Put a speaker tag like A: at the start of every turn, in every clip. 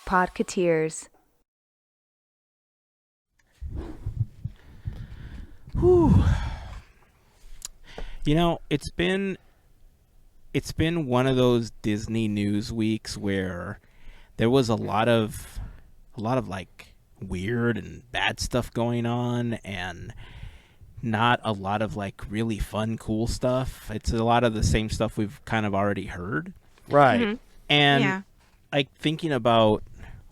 A: Podketeers.
B: Whew. You know, it's been one of those Disney news weeks where there was a lot of like weird and bad stuff going on, and not a lot of like really fun, cool stuff. It's a lot of the same stuff we've kind of already heard.
C: Right.
A: Mm-hmm.
B: And like thinking about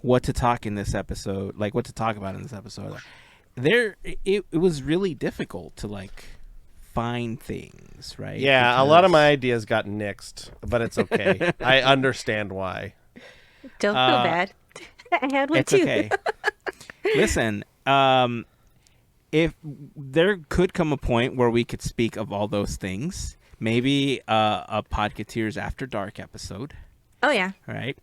B: what to talk in this episode, like what to talk about in this episode, it was really difficult to like find things, right?
C: Yeah, a lot of my ideas got nixed, but it's okay. I understand why.
A: Don't feel bad. I had one
B: it's
A: too.
B: okay. Listen, if there could come a point where we could speak of all those things, maybe a Podketeers After Dark episode.
A: Oh yeah.
B: Right?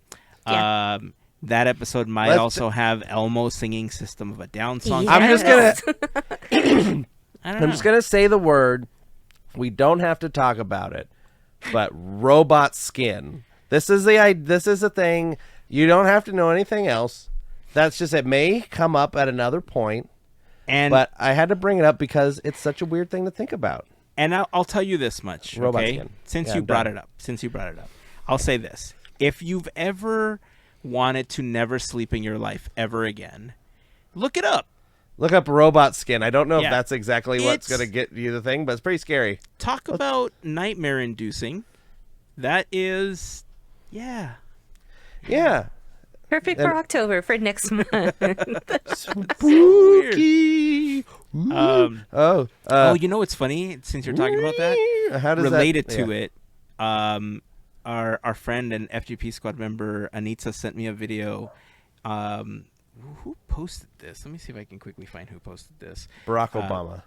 A: Yeah.
B: That episode might also have Elmo singing System of a Down song.
A: Yes.
C: I'm just gonna say the word. We don't have to talk about it, but robot skin. This is a thing. You don't have to know anything else. That's just, it may come up at another point, but I had to bring it up because it's such a weird thing to think about.
B: And I'll tell you this much,
C: robot
B: okay?
C: skin.
B: Since you brought it up, I'll say this: if you've ever wanted to never sleep in your life ever again, look it up.
C: Look up robot skin. I don't know if that's exactly what's going to get you the thing, but it's pretty scary.
B: Talk about nightmare inducing. That is,
C: Yeah.
A: Perfect for October, for next month.
C: Spooky.
B: you know what's funny? Since you're talking about that,
C: how does
B: related to it, our friend and FGP Squad member Anita sent me a video. Who posted this? Let me see if I can quickly find who posted this.
C: Barack Obama.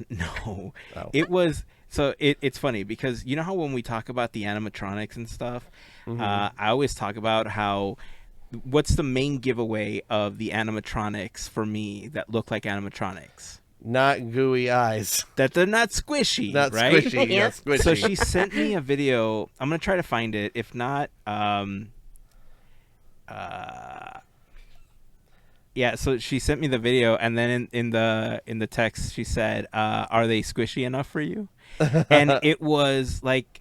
B: No.
C: Oh.
B: It was it's funny because you know how when we talk about the animatronics and stuff, I always talk about how what's the main giveaway of the animatronics for me that look like animatronics?
C: Not gooey eyes.
B: That they're not squishy,
C: Not
B: right?
C: squishy.
A: Yeah.
C: Not squishy.
B: So she sent me a video. I'm gonna try to find it. If not, yeah. So she sent me the video, and then in the text she said, "Are they squishy enough for you?" And it was like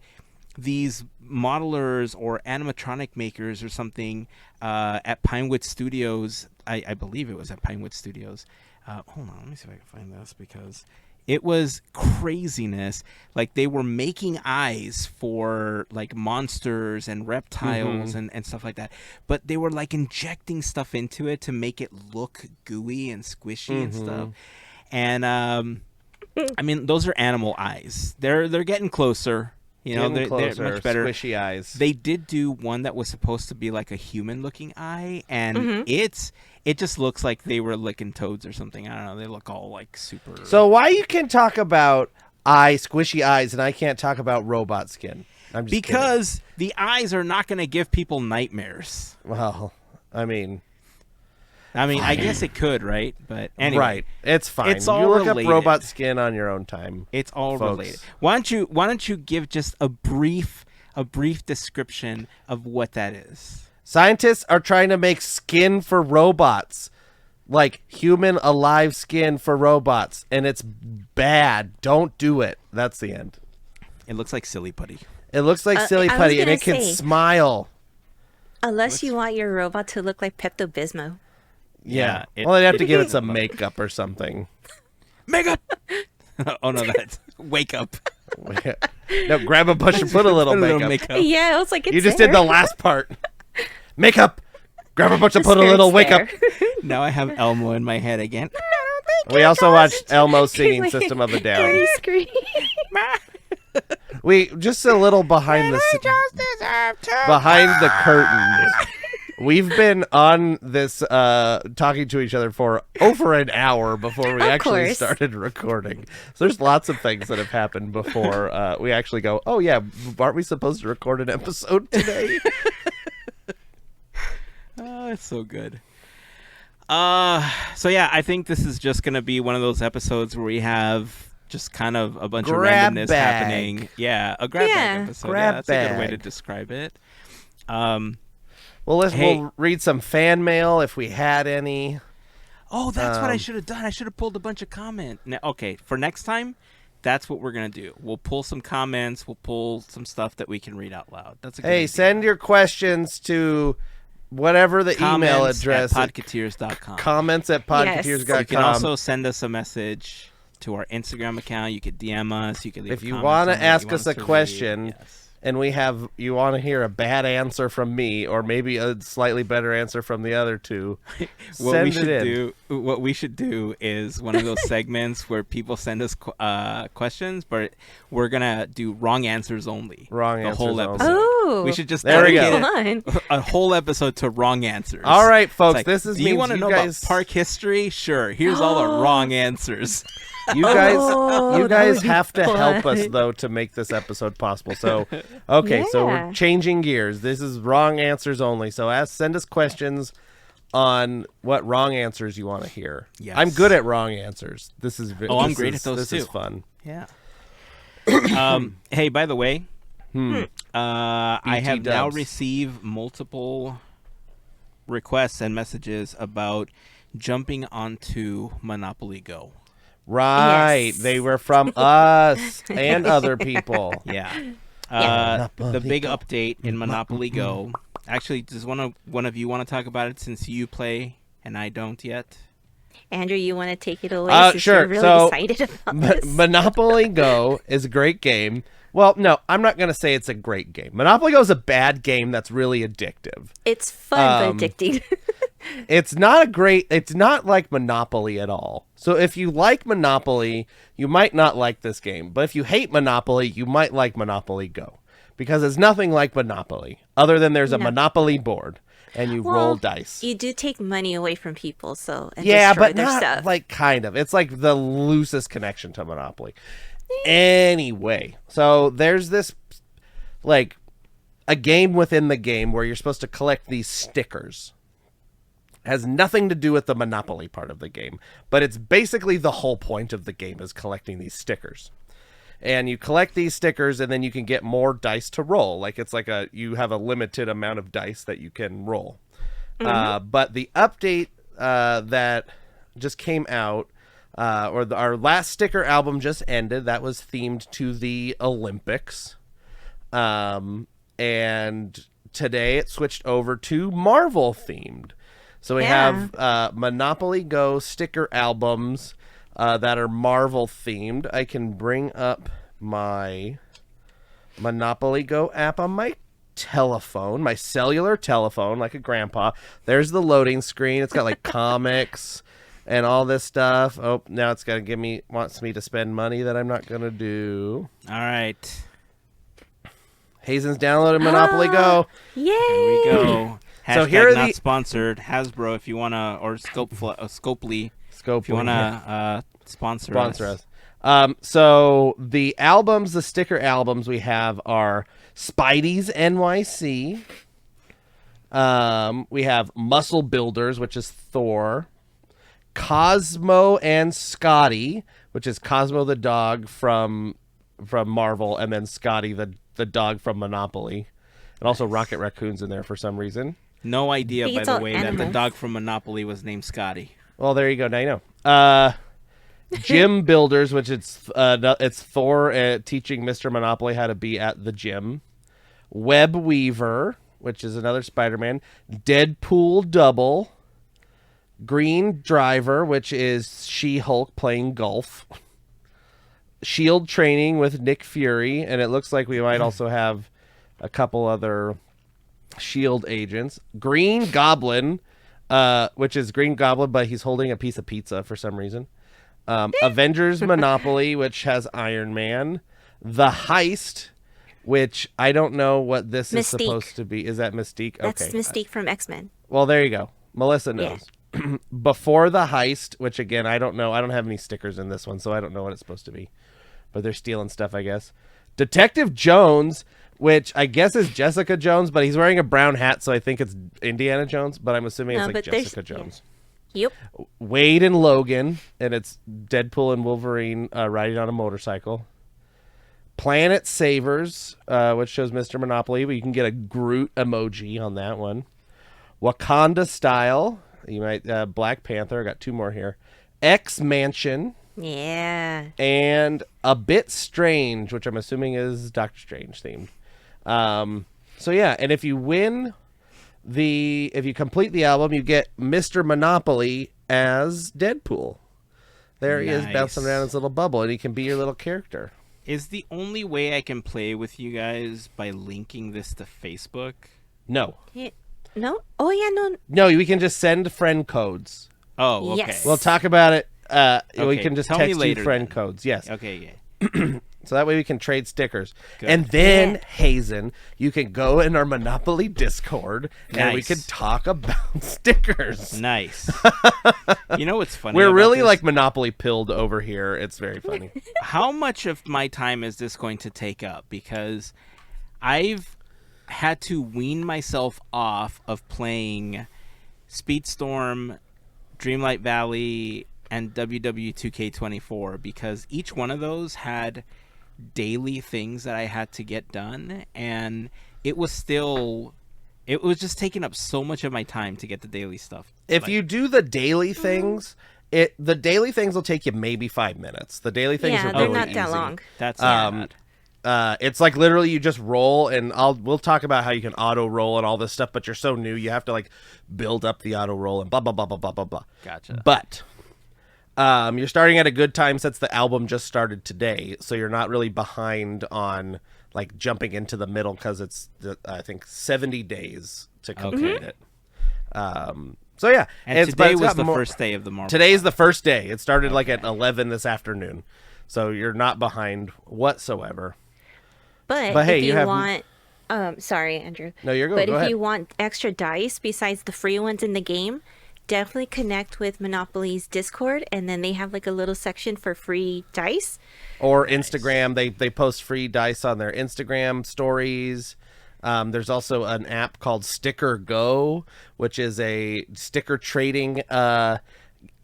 B: these modelers or animatronic makers or something at Pinewood Studios. I believe it was at Pinewood Studios. Hold on, let me see if I can find this because it was craziness. Like they were making eyes for like monsters and reptiles and stuff like that. But they were like injecting stuff into it to make it look gooey and squishy and stuff. And I mean, those are animal eyes. They're getting closer. You know, they're much better.
C: Squishy eyes.
B: They did do one that was supposed to be like a human-looking eye, and it just looks like they were licking toads or something. I don't know. They look all like super.
C: So why you can talk about squishy eyes, and I can't talk about robot skin? I'm just
B: because the eyes are not going to give people nightmares.
C: Well, I mean,
B: I guess it could, right? But anyway,
C: right? It's fine.
B: It's all
C: you look
B: related.
C: up robot skin on your own time.
B: It's all
C: folks.
B: related. Why don't you give just a brief description of what that is?
C: Scientists are trying to make skin for robots, like human alive skin for robots, and it's bad. Don't do it. That's the end.
B: It looks like silly putty.
C: It looks like silly
A: I was
C: putty, and
A: gonna
C: it can
A: say-
C: smile.
A: Unless you want your robot to look like Pepto-Bismol.
C: Yeah.
B: it-
C: Well, they'd have to give it some makeup or something.
B: Makeup. Oh no, that's wake up.
C: No, grab a bush and put a little makeup.
A: Yeah, I was like, it's
C: You just
A: there.
C: did the last part. Makeup. Grab a bunch and put a
A: Sure,
C: little
A: it's
C: wake up.
A: there.
B: Now I have Elmo in my head again.
C: We also watched Elmo singing System of a Down.
A: Hear you scream.
C: We just a little behind the curtains. We've been on this talking to each other for over an hour before we actually
A: course.
C: started recording. So there's lots of things that have happened before we actually go, oh yeah, aren't we supposed to record an episode today?
B: Oh, it's so good. So yeah, I think this is just gonna be one of those episodes where we have just kind of a bunch
C: Grab
B: of randomness
C: bag.
B: happening. Yeah, a grab bag episode.
C: Grab
B: That's a good way to
C: bag.
B: describe it.
C: Well,
B: Hey.
C: we'll read some fan mail if we had any.
B: Oh, that's what I should have done. I should have pulled a bunch of comments. Okay, for next time, that's what we're gonna do. We'll pull some comments. We'll pull some stuff that we can read out loud. That's a good idea.
C: Send your questions to whatever the email address.
B: At podketeers.com.
C: Comments at podketeers.com.
B: You can also send us a message to our Instagram account. You could DM us. You could leave
C: if you
B: want to
C: ask us a question, and you want to hear a bad answer from me, or maybe a slightly better answer from the other two,
B: what we should do is one of those segments where people send us questions, but we're gonna do wrong answers only. The whole episode.
A: Oh,
B: we should just
A: dedicate
B: a whole episode to wrong answers.
C: All right, folks,
B: like,
C: this is
B: do you want to know about park history? Sure. Here's all the wrong answers.
C: You guys have to help us though to make this episode possible. So, okay, so we're changing gears. This is wrong answers only. So, send us questions on what wrong answers you want to hear.
B: Yes.
C: I'm good at wrong answers.
B: I'm great at those
C: this
B: too.
C: This is fun.
B: Yeah. Hey, by the way, I have now received multiple requests and messages about jumping onto Monopoly Go.
C: Right.
A: Yes.
C: They were from us and other people.
B: Yeah. The big update in Monopoly Go. Actually, does one of you want to talk about it since you play and I don't yet?
A: Andrew, you want to take it away? Since
C: Sure.
A: You're really excited about this.
C: Monopoly Go is a great game. Well, no, I'm not going to say it's a great game. Monopoly Go is a bad game that's really addictive.
A: It's fun but addicting.
C: It's not like Monopoly at all. So if you like Monopoly, you might not like this game. But if you hate Monopoly, you might like Monopoly Go. Because it's nothing like Monopoly, other than there's a Monopoly board and you roll dice.
A: You do take money away from people, and
C: yeah,
A: destroy
C: but
A: their
C: not
A: stuff.
C: like kind of. It's like the loosest connection to Monopoly. Anyway, so there's this like a game within the game where you're supposed to collect these stickers. Has nothing to do with the Monopoly part of the game, but it's basically the whole point of the game is collecting these stickers. And you collect these stickers and then you can get more dice to roll. Like it's like you have a limited amount of dice that you can roll. But the update that just came out, our last sticker album just ended. That was themed to the Olympics. And today it switched over to Marvel themed. So we have Monopoly Go sticker albums that are Marvel themed. I can bring up my Monopoly Go app on my telephone, my cellular telephone, like a grandpa. There's the loading screen. It's got like comics and all this stuff. Oh, now it's got to wants me to spend money that I'm not going to do.
B: All right.
C: Hazen's downloaded Monopoly Go.
A: Yay!
B: Here we go.
C: So here are
B: not sponsored. Hasbro, if you want to, or Scopely, if you want to sponsor us.
C: So the albums, the sticker albums we have are Spidey's NYC. We have Muscle Builders, which is Thor. Cosmo and Scotty, which is Cosmo the dog from Marvel, and then Scotty the dog from Monopoly. And also Rocket Raccoon's in there for some reason.
B: No idea, by the way,
A: animals.
B: that the dog from Monopoly was named Scotty.
C: Well, there you go. Now you know. Gym Builders, which it's Thor teaching Mr. Monopoly how to be at the gym. Web Weaver, which is another Spider-Man. Deadpool Double. Green Driver, which is She-Hulk playing golf. Shield Training with Nick Fury, and it looks like we might also have a couple other Shield agents. Green Goblin, which is Green Goblin, but he's holding a piece of pizza for some reason. Avengers Monopoly, which has Iron Man. The Heist, which I don't know what this is supposed to be. Is that Mystique?
A: That's
C: okay.
A: Mystique from X-Men.
C: Well, there you go. Melissa knows. Yeah. Before the Heist, which again, I don't know. I don't have any stickers in this one, so I don't know what it's supposed to be. But they're stealing stuff, I guess. Detective Jones, which I guess is Jessica Jones, but he's wearing a brown hat, so I think it's Indiana Jones, but I'm assuming it's like Jessica Jones.
A: Yeah. Yep.
C: Wade and Logan, and it's Deadpool and Wolverine riding on a motorcycle. Planet Savers, which shows Mr. Monopoly, but you can get a Groot emoji on that one. Wakanda Style. You might Black Panther. I got 2 more here. X Mansion.
A: Yeah.
C: And A Bit Strange, which I'm assuming is Doctor Strange themed. So yeah, and if you complete the album, you get Mr. Monopoly as Deadpool. There he is, bouncing around his little bubble, and he can be your little character.
B: Is the only way I can play with you guys by linking this to Facebook?
C: No.
A: Yeah. No? Oh, yeah, no.
C: No, we can just send friend codes.
B: Oh, okay.
A: Yes.
C: We'll talk about it. We
B: Okay,
C: can just
B: tell me
C: text
B: later
C: you friend
B: then.
C: codes. Yes.
B: Okay, yeah.
C: So that way we can trade stickers.
B: Good.
C: And then,
A: Yeah.
C: Heyzen, you can go in our Monopoly Discord and we
B: Nice.
C: can talk about stickers.
B: Nice. You know what's funny?
C: We're
B: about
C: really
B: this?
C: like Monopoly pilled over here. It's very funny.
B: How much of my time is this going to take up? Because I've had to wean myself off of playing Speedstorm, Dreamlight Valley, and WW2K24 because each one of those had daily things that I had to get done, and it was just taking up so much of my time to get the daily stuff.
C: If you do the daily things, the daily things will take you maybe 5 minutes. The daily things
A: Yeah,
C: are
A: they're
C: really
A: not that
C: easy.
A: long.
B: That's
C: Um,
B: bad.
C: It's like literally you just roll, and we'll talk about how you can auto roll and all this stuff. But you're so new, you have to like build up the auto roll and blah blah blah blah blah blah blah.
B: Gotcha.
C: But you're starting at a good time since the album just started today, so you're not really behind on like jumping into the middle because it's I think 70 days to complete it. So yeah,
B: And
C: but
B: today
C: it's
B: was
C: got
B: the
C: more-
B: first day of the Marvel.
C: Today's the first day. It started like at 11 this afternoon, so you're not behind whatsoever.
A: But
C: hey,
A: if
C: you
A: you
C: have-
A: want... sorry, Andrew.
C: No, you're good.
A: But
C: Go
A: if
C: ahead.
A: you want extra dice besides the free ones in the game, definitely connect with Monopoly's Discord, and then they have like a little section for free dice.
C: Or Instagram, they post free dice on their Instagram stories. There's also an app called Sticker Go, which is a sticker trading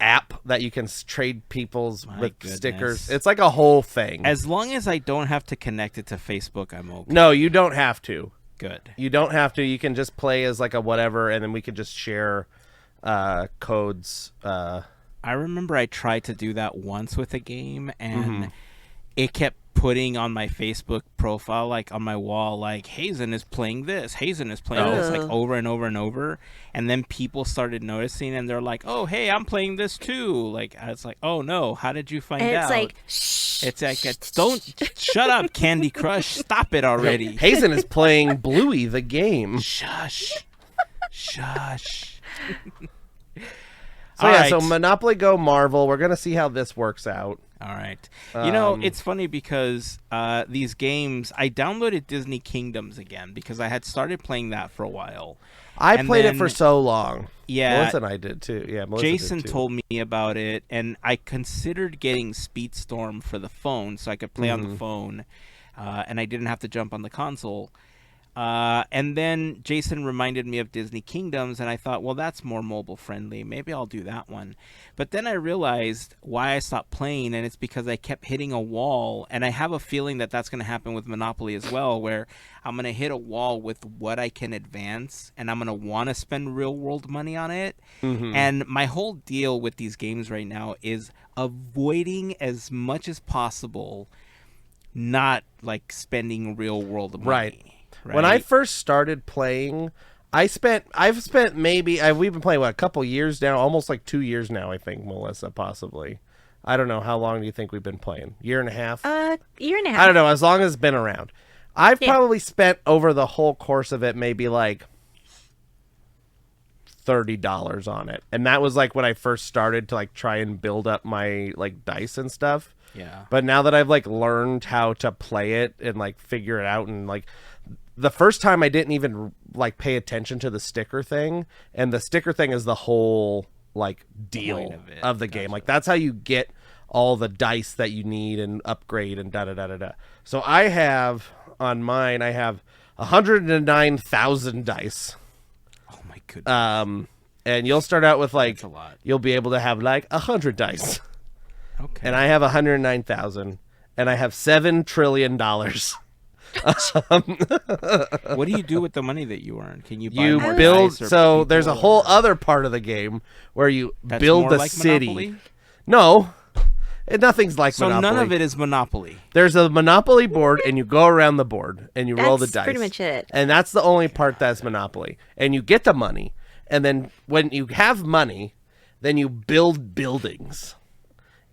C: app that you can trade people's with
B: goodness.
C: stickers. It's like a whole thing.
B: As long as I don't have to connect it to Facebook, I'm okay.
C: No, you don't have to.
B: Good.
C: You don't have to. You can just play as like a whatever, and then we could just share codes.
B: I remember I tried to do that once with a game, and
C: Mm-hmm.
B: it kept putting on my Facebook profile, like on my wall, like Heyzen is playing this, Heyzen is playing this, like
A: Oh.
B: over and over and over. And then people started noticing, and they're like, "Oh, hey, I'm playing this too." Like I was like, "Oh no, how did you find
A: And
B: out?"
A: it's like, shh.
B: It's like, don't shut up, Candy Crush, stop it already.
C: Hazen is playing Bluey the game.
B: Shush, shush.
C: So
B: All
C: yeah,
B: right.
C: so Monopoly Go Marvel. We're gonna see how this works out.
B: All right. You know, it's funny because these games, I downloaded Disney Kingdoms again because I had started playing that for a while.
C: I
B: And
C: played it
B: then-
C: for so long.
B: Yeah.
C: Melissa and I did too. Yeah, Melissa
B: Jason
C: did too.
B: told me about it, and I considered getting Speedstorm for the phone so I could play on the phone, and I didn't have to jump on the console. And then Jason reminded me of Disney Kingdoms, and I thought, well, that's more mobile friendly. Maybe I'll do that one. But then I realized why I stopped playing, and it's because I kept hitting a wall. And I have a feeling that that's going to happen with Monopoly as well, where I'm going to hit a wall with what I can advance, and I'm going to want to spend real world money on it. And my whole deal with these games right now is avoiding as much as possible not like spending real world money.
C: Right. When I first started playing, we've been playing a couple years now, almost like 2 years now, I think, Melissa, possibly. I don't know, how long do you think we've been playing? Year and a half?
A: Year and a half.
C: I don't know, as long as it's been around. I've
A: Yeah.
C: probably spent over the whole course of it maybe like $30 on it. And that was like when I first started to like try and build up my like dice and stuff.
B: Yeah.
C: But now that I've like learned how to play it and like figure it out, and like the first time I didn't even like pay attention to the sticker thing, and the sticker thing is the whole like deal
B: Point of it.
C: of the game. Like that's how you get all the dice that you need and upgrade and da da da da da. So I have on mine, I have 109,000 dice.
B: Oh my goodness.
C: And you'll start out with like
B: That's a lot.
C: you'll be able to have like 100 dice.
B: Okay.
C: And I have 109,000, and I have $7 trillion.
B: What do you do with the money that you earn? Can you buy
C: You
B: more
C: build.
B: dice or
C: So
B: people
C: there's a whole
B: or-
C: other part of the game where you
B: That's
C: build
B: more
C: the
B: like
C: city.
B: Monopoly?
C: No, nothing's like
B: So
C: Monopoly.
B: none of it is Monopoly.
C: There's a Monopoly board, and you go around the board, and you roll the
A: That's
C: dice.
A: pretty much it.
C: And that's the only part that's Monopoly. And you get the money, and then when you have money, then you build buildings.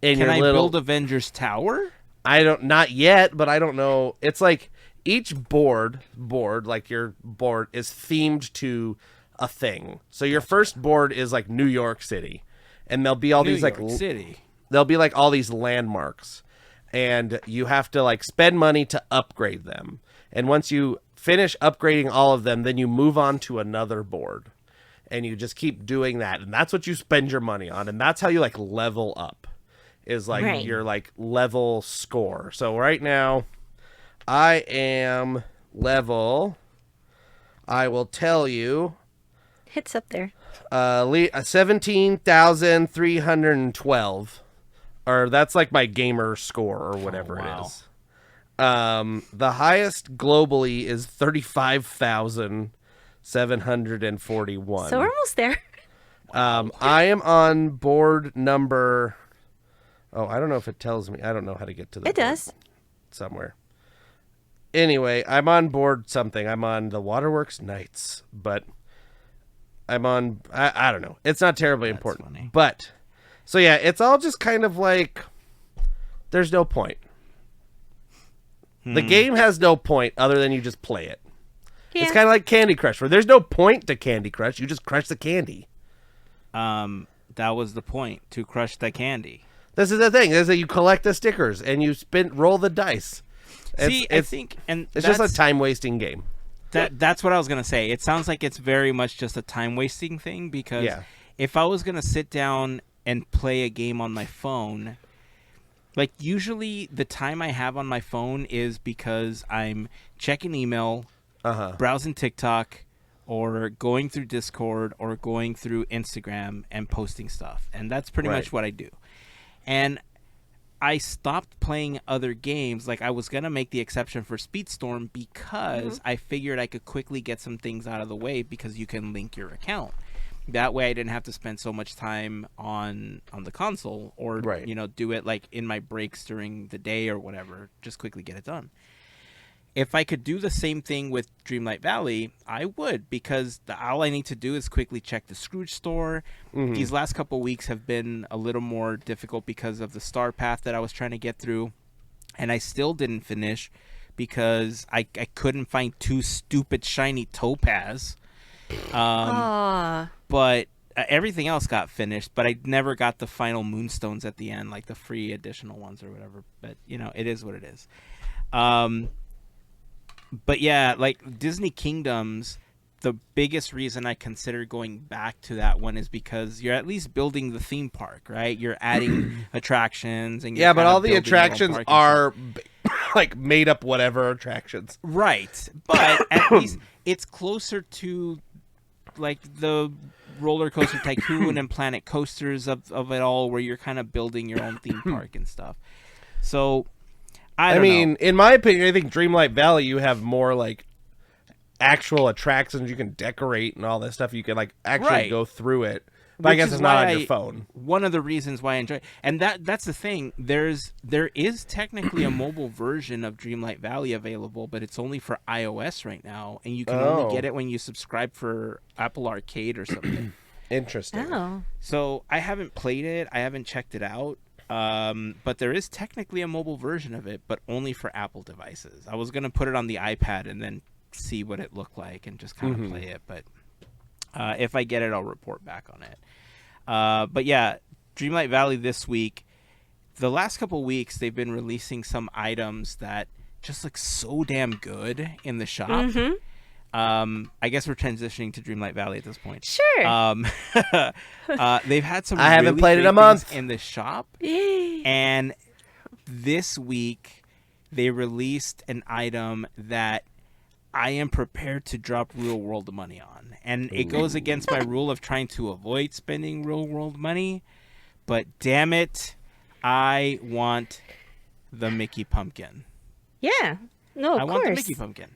C: In
B: Can
C: your
B: I
C: little,
B: build Avengers Tower?
C: not yet, but I don't know. It's like each board, like your board, is themed to a thing. So your first board is like New York City, and there'll be all these
B: New
C: like
B: York City.
C: there'll be like all these landmarks, and you have to like spend money to upgrade them. And once you finish upgrading all of them, then you move on to another board, and you just keep doing that. And that's what you spend your money on, and that's how you like level up. Is like
A: Right.
C: your like level score. So right now, I am level. I will tell you,
A: Hits up there.
C: 17,312, or that's like my gamer score or whatever
B: wow.
C: it is. The highest globally is 35,741.
A: So we're almost there.
C: I am on board number. Oh, I don't know if it tells me. I don't know how to get to the.
A: It does.
C: Somewhere. Anyway, I'm on board something. I'm on the Waterworks Nights, but I'm on. I don't know. It's not terribly important.
B: funny.
C: But so yeah, it's all just kind of like there's no point. The game has no point other than you just play it.
A: Yeah.
C: It's kind of like Candy Crush, where there's no point to Candy Crush. You just crush the candy.
B: That was the point, to crush the candy.
C: This is the thing: is that you collect the stickers and you roll the dice.
B: See, I think, and
C: It's just
B: that's-
C: a time wasting game.
B: That's what I was gonna say. It sounds like it's very much just a time wasting thing, because
C: Yeah.
B: if I was gonna sit down and play a game on my phone, like usually the time I have on my phone is because I'm checking email, browsing TikTok, or going through Discord, or going through Instagram and posting stuff, and that's pretty
C: Right.
B: much what I do. And I stopped playing other games. Like, I was going to make the exception for Speedstorm because I figured I could quickly get some things out of the way because you can link your account. That way I didn't have to spend so much time on the console, or,
C: Right.
B: do it like in my breaks during the day or whatever. Just quickly get it done. If I could do the same thing with Dreamlight Valley, I would, because all I need to do is quickly check the Scrooge store. These last couple weeks have been a little more difficult because of the star path that I was trying to get through, and I still didn't finish because I couldn't find 2 stupid shiny topaz.
A: Aw.
B: But everything else got finished, but I never got the final moonstones at the end, like the free additional ones or whatever. But, it is what it is. But yeah, like Disney Kingdoms, the biggest reason I consider going back to that one is because you're at least building the theme park, right? You're adding attractions, and
C: Yeah, but
B: kinda
C: all the
B: building your own
C: attractions
B: park and
C: are like made up whatever attractions.
B: right, but at least it's closer to like the roller coaster tycoon and planet coasters of it all, where you're kind of building your own theme park and stuff. So I don't know.
C: In my opinion, I think Dreamlight Valley, you have more like actual attractions you can decorate and all that stuff. You can like actually
B: Right.
C: go through it. But I
B: Which
C: guess
B: is
C: it's not
B: why
C: on your phone.
B: One of the reasons why I enjoy, and that's the thing. There is technically a mobile version of Dreamlight Valley available, but it's only for iOS right now, and you can only get it when you subscribe for Apple Arcade or something.
C: Interesting.
A: Oh.
B: So I haven't played it. I haven't checked it out. But there is technically a mobile version of it, but only for Apple devices. I was gonna put it on the iPad and then see what it looked like and just kind of play it, but if I get it, I'll report back on it. But yeah, Dreamlight Valley this week, the last couple weeks, they've been releasing some items that just look so damn good in the shop. I guess we're transitioning to Dreamlight Valley at this point.
A: Sure.
B: They've had some.
C: I haven't
B: really
C: played it
B: great
C: a month.
B: things in the shop, and this week they released an item that I am prepared to drop real world money on, and it goes against my rule of trying to avoid spending real world money. But damn it, I want the Mickey pumpkin.
A: Yeah. No, of
B: I
A: course.
B: want the Mickey pumpkin.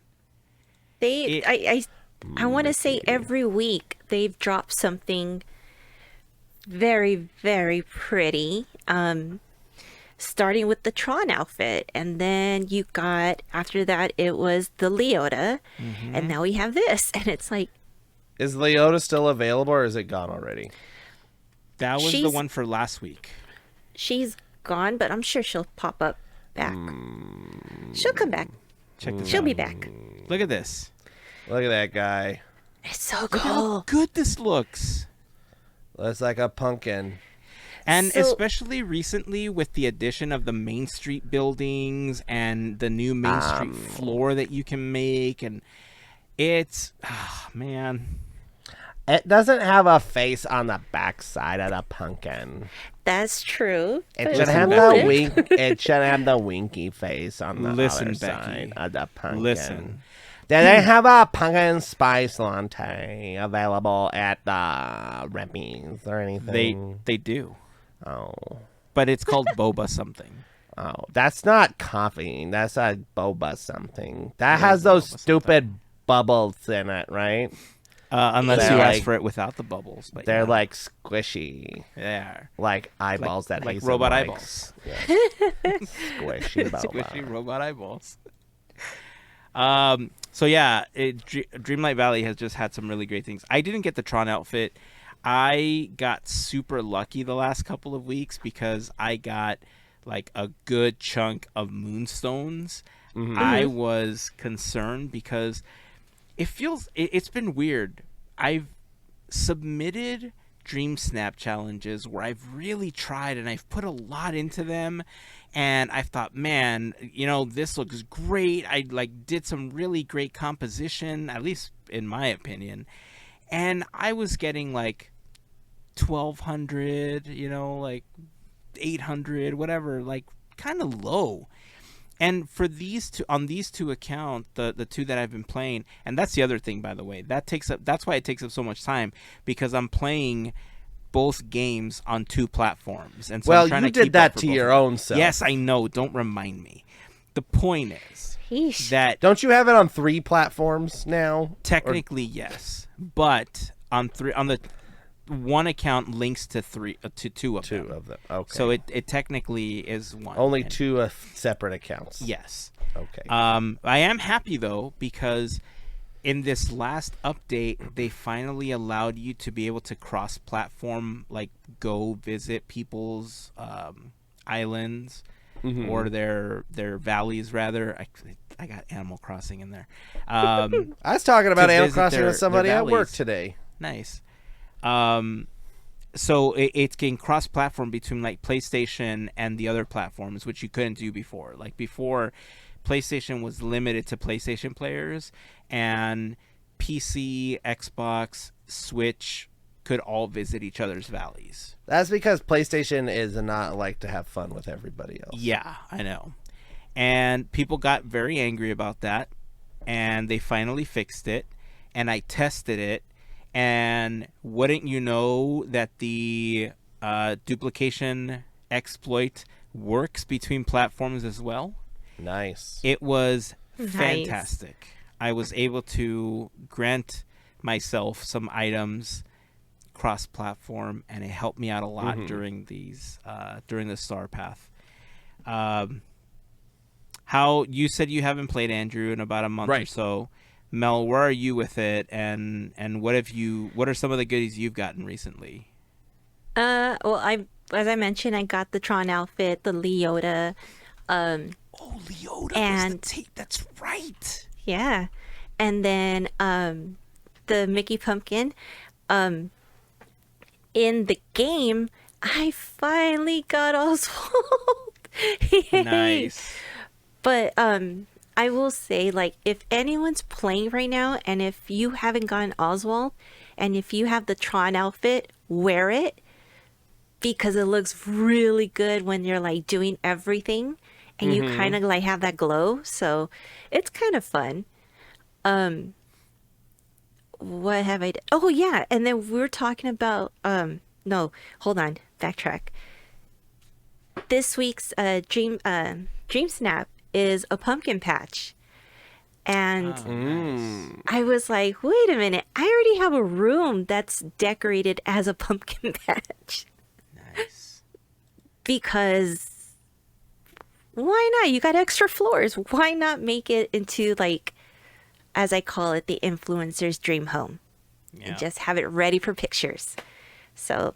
A: I want to say every week they've dropped something very, very pretty. Starting with the Tron outfit, and then you got after that it was the Leota, and now we have this, and it's like,
C: Is Leota still available, or is it gone already?
B: That was the
A: She's-
B: one for last week.
A: she's gone, but I'm sure she'll pop up back. She'll come back.
B: Check this
A: She'll
B: out.
A: be back.
B: Look at this.
C: Look at that guy.
A: It's so
B: Look how
A: cool.
B: good this looks.
C: Looks like a pumpkin.
B: And
A: So-
B: especially recently with the addition of the Main Street buildings and the new Main Street floor that you can make, and it's man.
C: It doesn't have a face on the backside of the pumpkin.
A: That's true.
C: It
A: but
C: should
A: it's
C: have the
A: motive.
C: wink. It should have the winky face on the
B: Listen,
C: other
B: Becky.
C: side of the pumpkin.
B: Listen.
C: Do they have a pumpkin spice latte available at the Remy's or anything?
B: They do.
C: Oh,
B: But it's called boba something.
C: oh, that's not coffee. That's a boba something. That
B: Yeah,
C: has those
B: boba
C: stupid bubbles in it, right?
B: Unless
C: They're
B: you ask
C: like-
B: for it without the bubbles. But
C: They're
B: yeah,
C: like squishy,
B: they are.
C: like eyeballs that
B: like
C: Heyzen
B: robot
C: likes.
B: eyeballs.
C: Yeah. Squishy boba.
B: Squishy robot eyeballs. So yeah, Dreamlight Valley has just had some really great things. I didn't get the Tron outfit. I got super lucky the last couple of weeks because I got like a good chunk of moonstones. I was concerned because it's been weird. I've submitted Dream Snap challenges where I've really tried and I've put a lot into them, and I thought, man, this looks great. I did some really great composition, at least in my opinion, and I was getting like 1,200, like 800, whatever, like kind of low. And for these two accounts, the two that I've been playing, and that's the other thing, by the way, that's why it takes up so much time, because I'm playing both games on two platforms, and so
C: Well,
B: I'm trying
C: you
B: to
C: did
B: keep
C: that
B: up for
C: to
B: both
C: your
B: of them.
C: own self.
B: Yes, I know. Don't remind me. The point is
A: Yeesh.
B: that
C: Don't you have it on 3 platforms now?
B: technically yes, but on the one account links to two of
C: 2
B: them.
C: of them. Okay.
B: So it technically is one.
C: only
B: And-
C: 2 separate accounts.
B: Yes.
C: Okay.
B: I am happy though, because in this last update they finally allowed you to be able to cross-platform, like go visit people's islands or their valleys rather. I got Animal Crossing in there.
C: I was talking about
B: to
C: Animal
B: visit
C: Crossing
B: their
C: with somebody at work
B: valleys.
C: today.
B: Nice. So it can cross-platform between like PlayStation and the other platforms, which you couldn't do before. Like before, PlayStation was limited to PlayStation players, and PC, Xbox, Switch could all visit each other's valleys.
C: That's because PlayStation is not like to have fun with everybody else.
B: Yeah, I know. And people got very angry about that, and they finally fixed it, and I tested it, and wouldn't you know that the duplication exploit works between platforms as well?
C: Nice.
B: It was
A: Nice.
B: fantastic. I was able to grant myself some items cross-platform, and it helped me out a lot during the Star Path. How you said you haven't played Andrew in about a month or
C: Right.
B: so. Mel, where are you with it, and what are some of the goodies you've gotten recently?
A: Well, as I mentioned, I got the Tron outfit, the Leota.
B: Oh, Leota
A: And-
B: was the tape. That's right.
A: Yeah. And then the Mickey Pumpkin. In the game, I finally got Oswald. Yay.
B: Nice.
A: But I will say, like, if anyone's playing right now, and if you haven't gotten Oswald, and if you have the Tron outfit, wear it, because it looks really good when you're like doing everything, and you kind of like have that glow. So it's kind of fun. What have I done? Oh yeah, and then we were talking about no, hold on, backtrack. This week's Dream Snap is a pumpkin patch. And
B: Oh, nice.
A: I was like, wait a minute, I already have a room that's decorated as a pumpkin patch.
B: Nice.
A: Because why not? You got extra floors. Why not make it into, like, as I call it, the influencer's dream home?
B: Yeah.
A: And just have it ready for pictures. So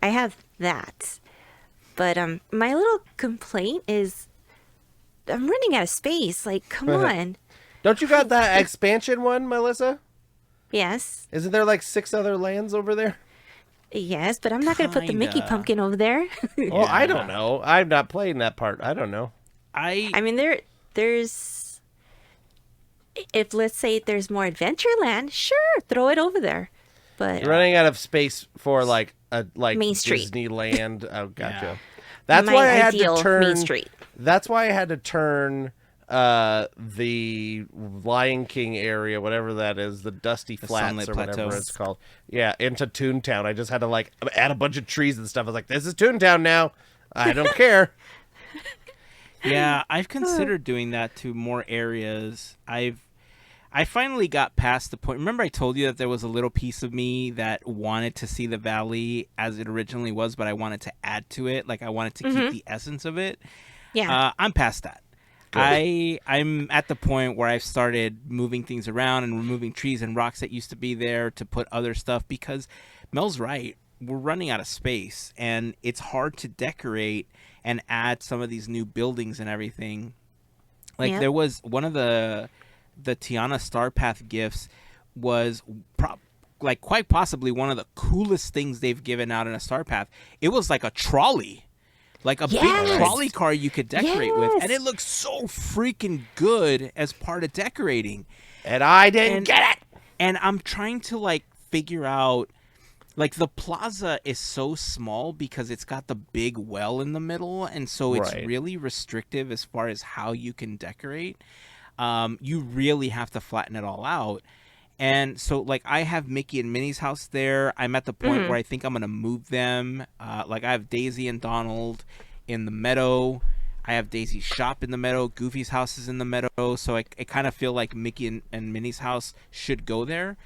A: I have that. But my little complaint is I'm running out of space. Like, come on.
C: Don't you got that expansion one, Melissa?
A: Yes.
C: Isn't there like 6 other lands over there?
A: Yes, but I'm not going to put the Mickey
B: Kinda.
A: pumpkin over there.
C: Well, I don't know. I'm not playing that part. I don't know.
A: I mean, there's... If, let's say, there's more Adventureland, sure, throw it over there. But
C: You're running out of space for like
A: Main Street.
C: Disneyland. Oh, gotcha.
B: Yeah.
C: That's
A: my
C: why I had
A: ideal
C: to turn.
A: Main Street.
C: That's why I had to turn the Lion King area, whatever that is, the Dusty Flats
B: Sunlit
C: or whatever
B: Plateau.
C: it's called. Yeah, into Toontown. I just had to like add a bunch of trees and stuff. I was like, this is Toontown now. I don't care.
B: Yeah, I've considered doing that to more areas. I finally got past the point. Remember I told you that there was a little piece of me that wanted to see the valley as it originally was, but I wanted to add to it. Like I wanted to keep the essence of it.
A: Yeah.
B: I'm past that. I'm at the point where I've started moving things around and removing trees and rocks that used to be there to put other stuff because Mel's right. We're running out of space and it's hard to decorate and add some of these new buildings and everything. Like
A: Yep.
B: there was one of the Tiana Star Path gifts was quite possibly one of the coolest things they've given out in a Star Path. It was like a trolley. Like a big
A: Yes.
B: trolley car you could decorate with.
A: Yes.
B: And it looks so freaking good as part of decorating.
C: And I didn't get it.
B: And I'm trying to like figure out, like the plaza is so small because it's got the big well in the middle. And so it's
C: Right.
B: really restrictive as far as how you can decorate. You really have to flatten it all out. And so, like, I have Mickey and Minnie's house there. I'm at the point where I think I'm going to move them. Like, I have Daisy and Donald in the meadow. I have Daisy's shop in the meadow. Goofy's house is in the meadow. So I kind of feel like Mickey and Minnie's house should go there.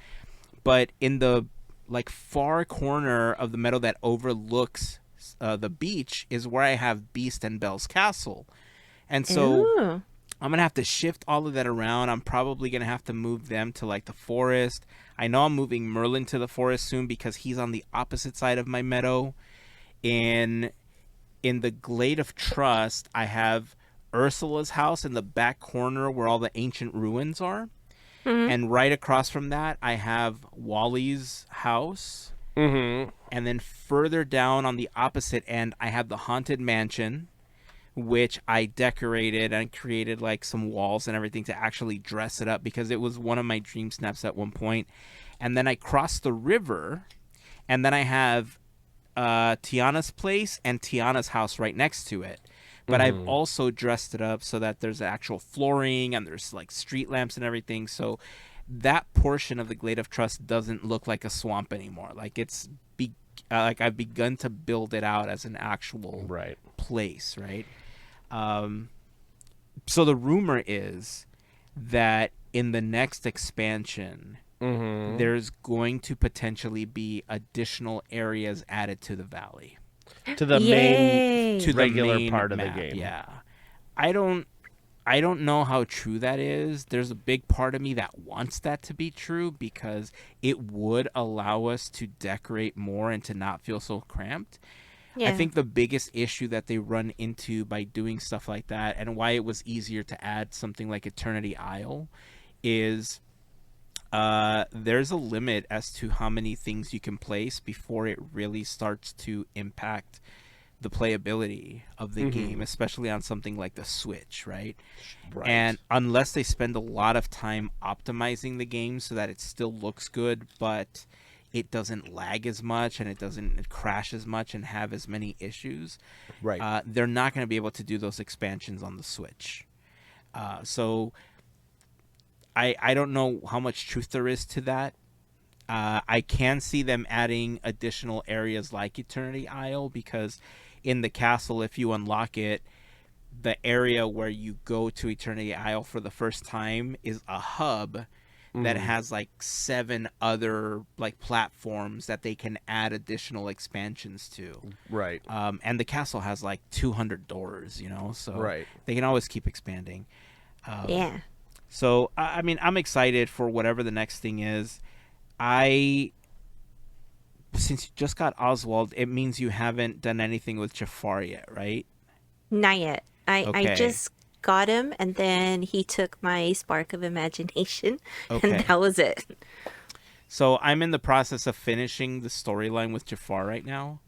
B: But in the, like, far corner of the meadow that overlooks the beach is where I have Beast and Belle's castle. And so...
A: Ooh.
B: I'm going to have to shift all of that around. I'm probably going to have to move them to like the forest. I know I'm moving Merlin to the forest soon because he's on the opposite side of my meadow. In the Glade of Trust, I have Ursula's house in the back corner where all the ancient ruins are. And right across from that, I have Wally's house.
C: Mm-hmm.
B: And then further down on the opposite end, I have the Haunted Mansion, which I decorated and created like some walls and everything to actually dress it up because it was one of my dream snaps at one point. And then I crossed the river, and then I have Tiana's place and Tiana's house right next to it. But I've also dressed it up so that there's actual flooring and there's like street lamps and everything. So that portion of the Glade of Trust doesn't look like a swamp anymore. Like it's like I've begun to build it out as an actual place, right? So the rumor is that in the next expansion, there's going to potentially be additional areas added to the valley.
C: To the
A: Yay.
C: main regular
B: main
C: part of
B: map,
C: the game.
B: Yeah. I don't know how true that is. There's a big part of me that wants that to be true because it would allow us to decorate more and to not feel so cramped.
A: Yeah.
B: I think the biggest issue that they run into by doing stuff like that and why it was easier to add something like Eternity Isle is there's a limit as to how many things you can place before it really starts to impact the playability of the game, especially on something like the Switch, right? And unless they spend a lot of time optimizing the game so that it still looks good, but it doesn't lag as much and it doesn't crash as much and have as many issues, they're not going to be able to do those expansions on the Switch. So I don't know how much truth there is to that. I can see them adding additional areas like Eternity Isle because in the castle, if you unlock it, the area where you go to Eternity Isle for the first time is a hub that has like 7 other like platforms that they can add additional expansions to.
C: Right.
B: And the castle has like 200 doors, you know, so
C: Right.
B: they can always keep expanding.
A: Yeah.
B: So I mean, I'm excited for whatever the next thing is. Since you just got Oswald, it means you haven't done anything with Jafar yet, right?
A: Not yet. I
B: Okay.
A: just got him, and then he took my spark of imagination,
B: Okay.
A: and that was it.
B: So I'm in the process of finishing the storyline with Jafar right now.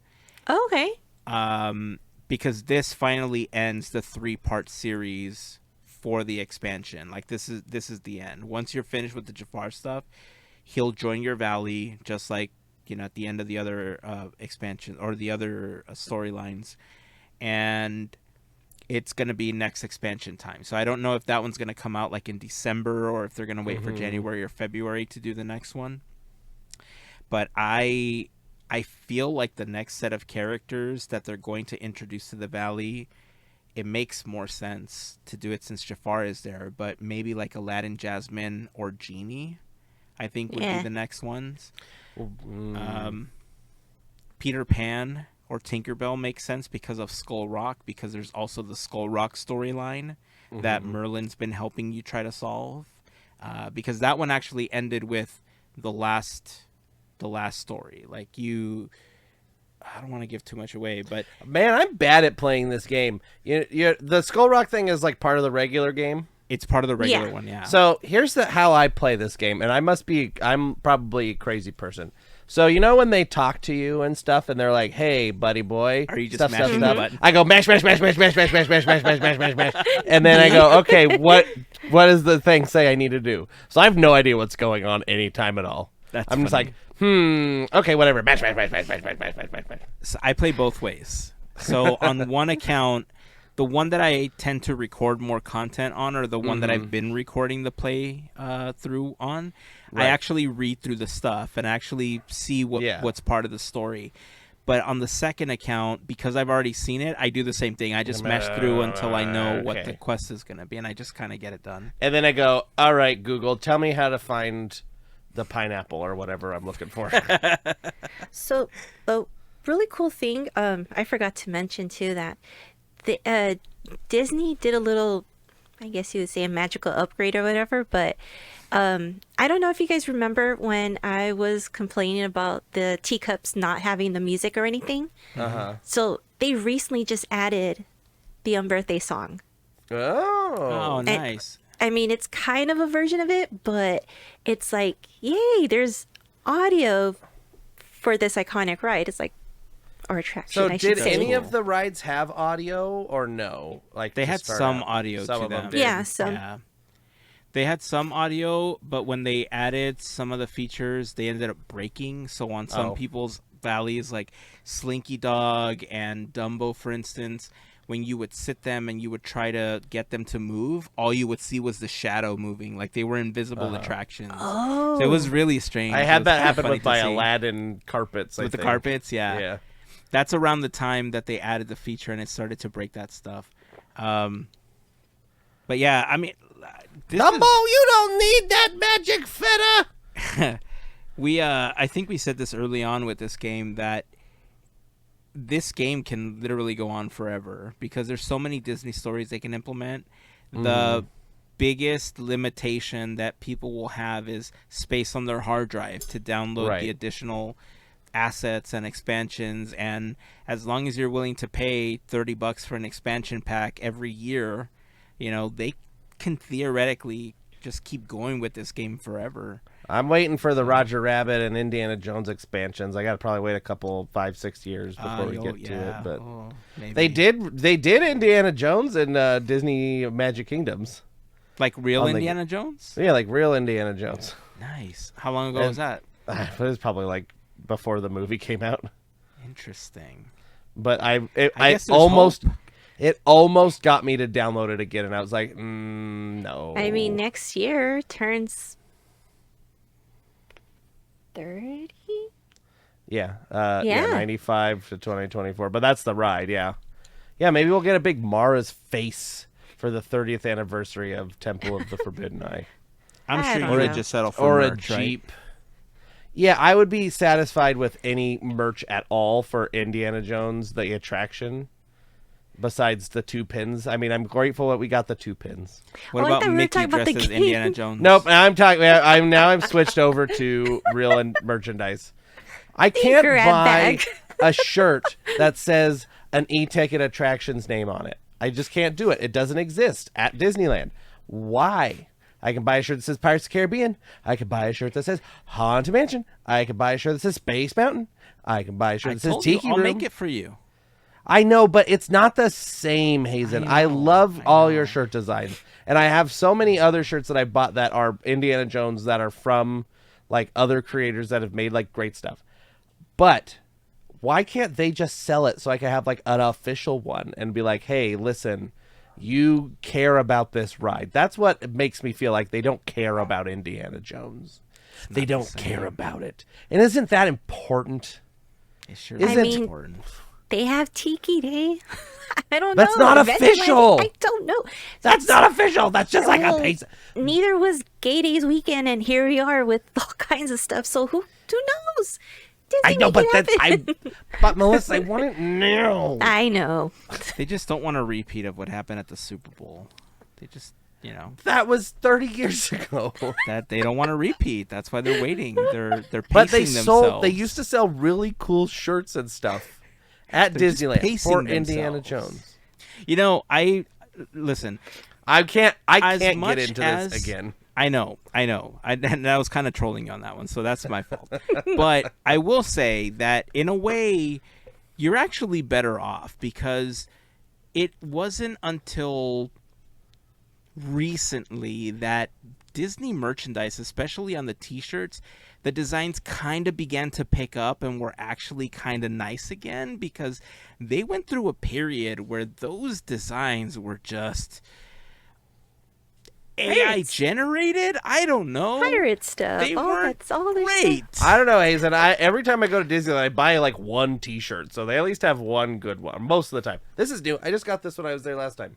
A: Oh, okay.
B: Because this finally ends the 3-part series for the expansion. Like this is the end. Once you're finished with the Jafar stuff, he'll join your valley, just like, you know, at the end of the other expansion or the other storylines, and it's going to be next expansion time. So I don't know if that one's going to come out like in December or if they're going to wait for January or February to do the next one. But I feel like the next set of characters that they're going to introduce to the valley, it makes more sense to do it since Jafar is there, but maybe like Aladdin, Jasmine, or Genie, I think would be the next ones. Peter Pan or Tinkerbell makes sense because of Skull Rock, because there's also the Skull Rock storyline that Merlin's been helping you try to solve. Because that one actually ended with the last story. Like I don't want to give too much away, but
C: Man, I'm bad at playing this game. The Skull Rock thing is like part of the regular game.
B: it's part of the regular
A: Yeah.
B: one, yeah.
C: So here's how I play this game, and I'm probably a crazy person. So you know when they talk to you and stuff, and they're like, "Hey, buddy boy,"
B: Are you just
C: stuff,
B: mashing the button?
C: I go mash, mash, mash, mash, mash, mash, mash, mash, mash, mash, mash, mash, mash, and then I go, "Okay, what does the thing say I need to do?" So I have no idea what's going on anytime at all.
B: That's
C: I'm just
B: funny.
C: like, okay, whatever, mash, mash, mash, mash, mash, mash, mash, mash, mash, mash.
B: So I play both ways. So on one account, the one that I tend to record more content on, or the one that I've been recording the play through on,
C: Right.
B: I actually read through the stuff and actually see what's part of the story. But on the second account, because I've already seen it, I do the same thing. I just mesh through until I know what the quest is going to be, and I just kind of get it done.
C: And then I go, all right, Google, tell me how to find the pineapple or whatever I'm looking for.
A: So, a really cool thing, I forgot to mention too that the Disney did a little, I guess you would say, a magical upgrade or whatever. But I don't know if you guys remember when I was complaining about the teacups not having the music or anything. So they recently just added the Unbirthday song.
B: Oh, nice.
A: I mean, it's kind of a version of it, but it's like, yay, there's audio for this iconic ride. It's like, or attraction,
C: So
A: I should
C: did
A: say.
C: any of the rides have audio or no? Like
B: They
C: to
B: had
C: start
B: some
C: out?
B: audio
C: Some
B: to
C: of them
B: them.
C: did.
A: Yeah, some.
B: Yeah. They had some audio, but when they added some of the features, they ended up breaking. So on some people's valleys, like Slinky Dog and Dumbo, for instance, when you would sit them and you would try to get them to move, all you would see was the shadow moving. Like they were invisible attractions.
A: Oh.
B: So it was really strange.
C: I
B: It
C: had
B: was
C: that
B: kinda
C: happen
B: funny
C: with
B: to
C: my
B: see.
C: Aladdin carpets. I
B: With the
C: think.
B: carpets, yeah.
C: Yeah.
B: That's around the time that they added the feature and it started to break that stuff. But yeah, I mean,
C: Dumbo, you don't need that magic fitter.
B: I think we said this early on with this game that this game can literally go on forever because there's so many Disney stories they can implement. The biggest limitation that people will have is space on their hard drive to download the additional assets and expansions, and as long as you're willing to pay $30 for an expansion pack every year, you know, they can theoretically just keep going with this game forever.
C: I'm waiting for the Roger Rabbit and Indiana Jones expansions. I got to probably wait a couple 5-6 years before we get to it. But
B: maybe.
C: they did Indiana Jones and Disney Magic Kingdoms.
B: Like real
C: On the-
B: Indiana Jones?
C: Yeah, like real Indiana Jones.
B: Nice. How long ago was that?
C: It was probably like before the movie came out.
B: Interesting.
C: But I
B: guess there's
C: almost
B: hope.
C: it almost got me to download it again, and I was like, no.
A: I mean, next year turns 30?
C: Yeah,
A: Yeah.
C: 95 to 2024. But that's the ride, yeah. Yeah, maybe we'll get a big Mara's face for the 30th anniversary of Temple of the Forbidden Eye.
B: I'm
A: I
B: sure
A: don't
B: you would
A: know.
B: just settle for
C: Or
B: merch,
C: a
B: right?
C: Jeep. Yeah, I would be satisfied with any merch at all for Indiana Jones, the attraction, besides the 2 pins. I mean, I'm grateful that we got the 2 pins.
B: What
A: Oh, I
B: about
A: thought we were
B: Mickey
A: talking about the
B: dressed as
A: game.
B: Indiana Jones?
C: Nope, I'm switched over to real merchandise. I can't
A: grab
C: buy
A: bag.
C: a shirt that says an e-ticket attraction's name on it. I just can't do it. It doesn't exist at Disneyland. Why? I can buy a shirt that says Pirates of the Caribbean. I can buy a shirt that says Haunted Mansion. I can buy a shirt that says Space Mountain. I can buy a shirt
B: I
C: that says
B: told you,
C: Tiki
B: I'll
C: Room.
B: make it for you.
C: I know, but it's not the same, Heyzen. I
B: know,
C: love
B: I
C: all
B: know.
C: your shirt designs. And I have so many other shirts that I bought that are Indiana Jones that are from like other creators that have made like great stuff. But why can't they just sell it so I can have like an official one and be like, hey, listen, you care about this ride. That's what makes me feel like they don't care about Indiana Jones. They don't care about it. And isn't that important?
B: It sure
C: Is
B: is
C: it-
B: important.
A: They have Tiki Day. I don't
C: That's
A: know.
C: not
A: Eventually,
C: official.
A: I don't know.
C: That's not official. That's just like a
A: Well,
C: piece.
A: Neither was Gay Days weekend, and here we are with all kinds of stuff. So who knows? Disney
C: I know,
A: make
C: but
A: it happen.
C: but Melissa, I want it now.
A: I know.
B: They just don't want a repeat of what happened at the Super Bowl. They just,
C: That was 30 years ago.
B: that they don't want to repeat. That's why they're waiting. They're pacing
C: But they
B: themselves.
C: They used to sell really cool shirts and stuff at
B: They're just
C: Disneyland
B: pacing
C: for Indiana
B: themselves.
C: Jones.
B: I listen.
C: I can't
B: As
C: get
B: much
C: into
B: as-
C: this again.
B: I know. And I was kind of trolling you on that one, so that's my fault. But I will say that in a way, you're actually better off because it wasn't until recently that Disney merchandise, especially on the t-shirts, the designs kind of began to pick up and were actually kind of nice again because they went through a period where those designs were just AI
A: Pirates.
B: generated. I don't know.
A: Pirate stuff.
B: They
A: Oh,
B: weren't
A: that's all there's.
B: great.
C: I don't know, Hazen. Every time I go to Disneyland, I buy like one T-shirt, so they at least have one good one most of the time. This is new. I just got this when I was there last time.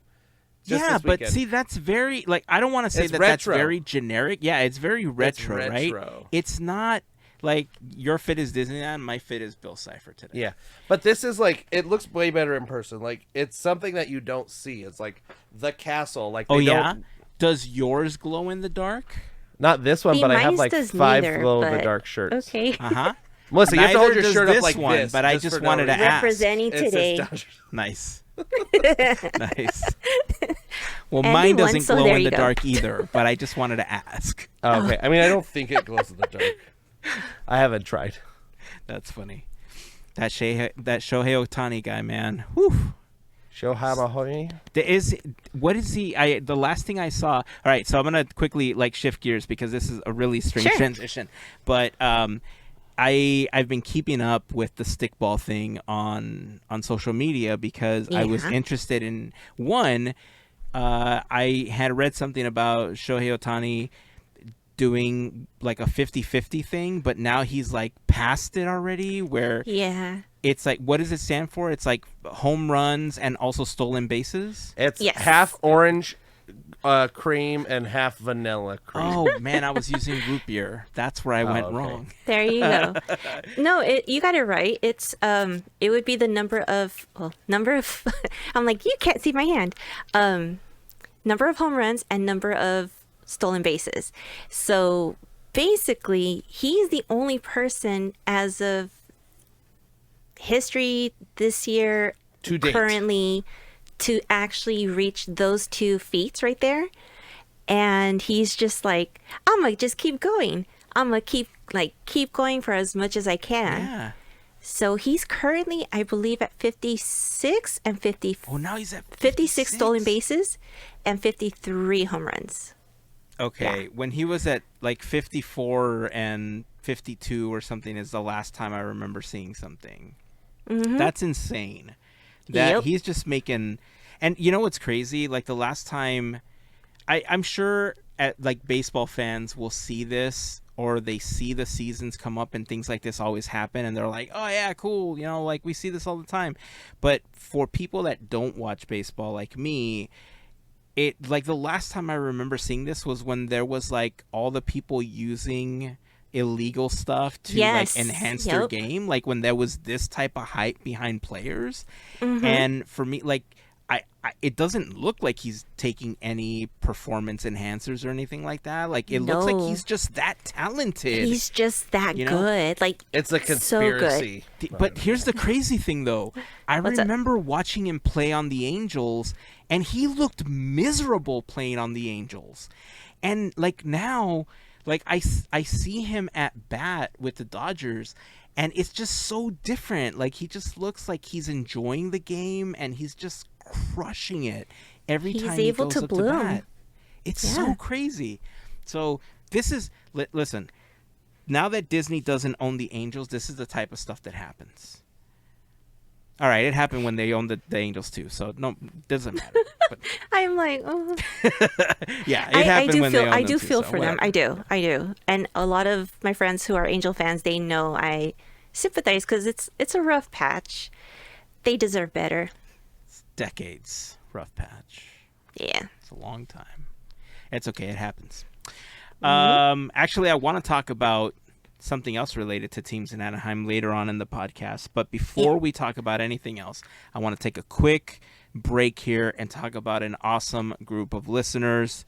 C: Just
B: Yeah,
C: this
B: but
C: weekend.
B: see, that's very I don't want to say
C: It's
B: that that's
C: retro.
B: very generic. Yeah, it's very retro, right?
C: retro.
B: It's not like your fit is Disneyland, my fit is Bill Cipher today.
C: Yeah, but this is like it looks way better in person. Like it's something that you don't see. It's like the castle. Like
B: Oh
C: they
B: yeah.
C: don't-
B: Does yours glow in the dark?
C: not this one,
A: See,
C: but I have
A: mine's
C: like
A: does
C: 5
A: neither,
C: glow in the
A: but-
C: dark shirts.
A: Okay.
B: Uh huh.
C: Melissa, you have to hold
B: Neither
C: your
B: does
C: shirt up
B: this
C: like
B: one,
C: this.
B: but I just
C: for no
B: wanted to
C: reason.
B: ask.
A: Representing
C: It says
A: today.
C: Dodgers.
B: Nice. Nice. Well,
A: Andy
B: mine
A: won,
B: doesn't
A: so
B: glow
A: there
B: in
A: you
B: the
A: go.
B: dark either, but I just wanted to ask.
C: Oh, okay. I mean, I don't think it glows in the dark. I haven't tried.
B: That's funny. That Shohei Ohtani guy, man. Whew.
C: Shohei Mahoney.
B: What is he? The last thing I saw. All right, so I'm gonna quickly shift gears because this is a really strange
A: Sure.
B: transition. But I've been keeping up with the stickball thing on social media because I was
A: Yeah.
B: interested in one. I had read something about Shohei Ohtani doing like a 50-50 thing, but now he's like past it already where
A: Yeah.
B: it's like, what does it stand for? It's like home runs and also stolen bases.
C: It's
A: Yes.
C: half orange cream and half vanilla cream.
B: Oh man, I was using root beer. That's where I went
C: okay.
B: wrong.
A: There you go. No, you got it right. It's it would be the number of I'm like, you can't see my hand. Number of home runs and number of stolen bases. So basically, he's the only person as of history this year
C: To date.
A: currently to actually reach those 2 feats right there. And he's just like, I'm gonna just keep going. I'm gonna keep going for as much as I can.
B: Yeah.
A: So he's currently, I believe, at 56 and 50,
B: Oh, now he's at
A: 56 stolen bases and 53 home runs.
B: Okay, when he was at like 54 and 52 or something is the last time I remember seeing something. That's insane. That
A: Yep.
B: he's just making, and you know what's crazy? Like the last time, I'm sure like baseball fans will see this or they see the seasons come up and things like this always happen, and they're like, oh yeah, cool, you know, like we see this all the time. But for people that don't watch baseball like me, it, like, the last time I remember seeing this was when there was like all the people using illegal stuff to
A: Yes.
B: like enhance their
A: Yep.
B: game, like when there was this type of hype behind players.
A: Mm-hmm.
B: And for me, like, it doesn't look like he's taking any performance enhancers or anything like that. Like, it looks like
A: No.
B: he's just that talented.
A: He's just that
B: You know?
A: good. Like,
C: It's a
A: so good.
C: conspiracy.
B: But here's the crazy thing, though. I
A: What's up?
B: remember watching him play on the Angels, and he looked miserable playing on the Angels. And, like, now, like, I see him at bat with the Dodgers, and it's just so different. Like, he just looks like he's enjoying the game, and he's just crushing it every
A: He's
B: time
A: able
B: he goes
A: to
B: up
A: bloom.
B: to bat. It's so
A: Yeah.
B: crazy. So this is listen. Now that Disney doesn't own the Angels, this is the type of stuff that happens. All right, it happened when they owned the Angels too, so no, doesn't matter. But
A: I'm like, oh.
B: yeah, it
A: I
B: happened
A: do
B: when
A: feel
B: they owned
A: I
B: them
A: do
B: too,
A: feel
B: so
A: for them.
B: whatever.
A: I do. And a lot of my friends who are Angel fans, they know I sympathize because it's a rough patch. They deserve better.
B: Decades, rough patch.
A: Yeah.
B: It's a long time. It's okay, it happens.
A: Mm-hmm.
B: Actually, I want to talk about something else related to teams in Anaheim later on in the podcast. But before we talk about anything else, I want to take a quick break here and talk about an awesome group of listeners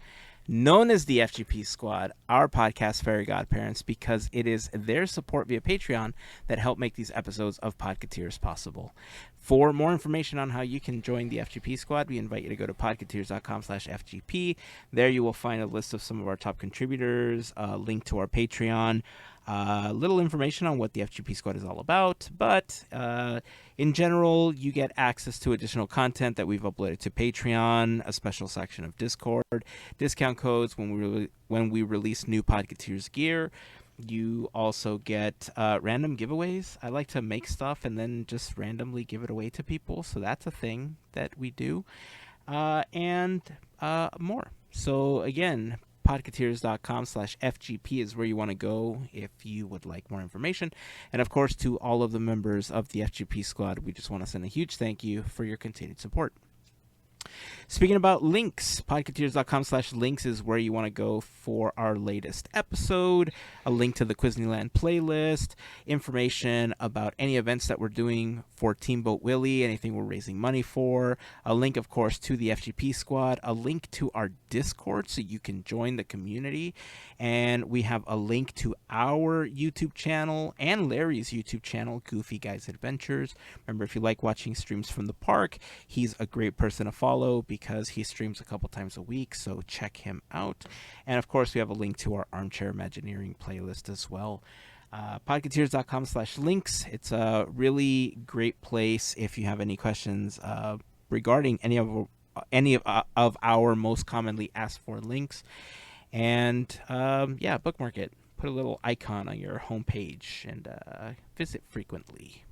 B: known as the FGP Squad, our podcast, Fairy Godparents, because it is their support via Patreon that help make these episodes of Podketeers possible. For more information on how you can join the FGP Squad, we invite you to go to podketeers.com/FGP. There you will find a list of some of our top contributors, a link to our Patreon, little information on what the FGP Squad is all about, but in general, you get access to additional content that we've uploaded to Patreon, a special section of Discord, discount codes when we release new Podketeers gear. You also get random giveaways. I like to make stuff and then just randomly give it away to people, so that's a thing that we do, and more. So again, podketeers.com/FGP is where you want to go if you would like more information. And of course, to all of the members of the FGP Squad, we just want to send a huge thank you for your continued support. Speaking about links, podketeers.com/links is where you want to go for our latest episode, a link to the Quizneyland playlist, information about any events that we're doing for Team Boat Willie, anything we're raising money for, a link, of course, to the FGP Squad, a link to our Discord so you can join the community, and we have a link to our YouTube channel and Larry's YouTube channel, Goofy Guys Adventures. Remember, if you like watching streams from the park, he's a great person to follow because he streams a couple times a week, so check him out. And of course, we have a link to our Armchair Imagineering playlist as well. Podketeers.com/links. It's a really great place if you have any questions regarding any of our most commonly asked for links. And yeah, bookmark it. Put a little icon on your homepage and visit frequently.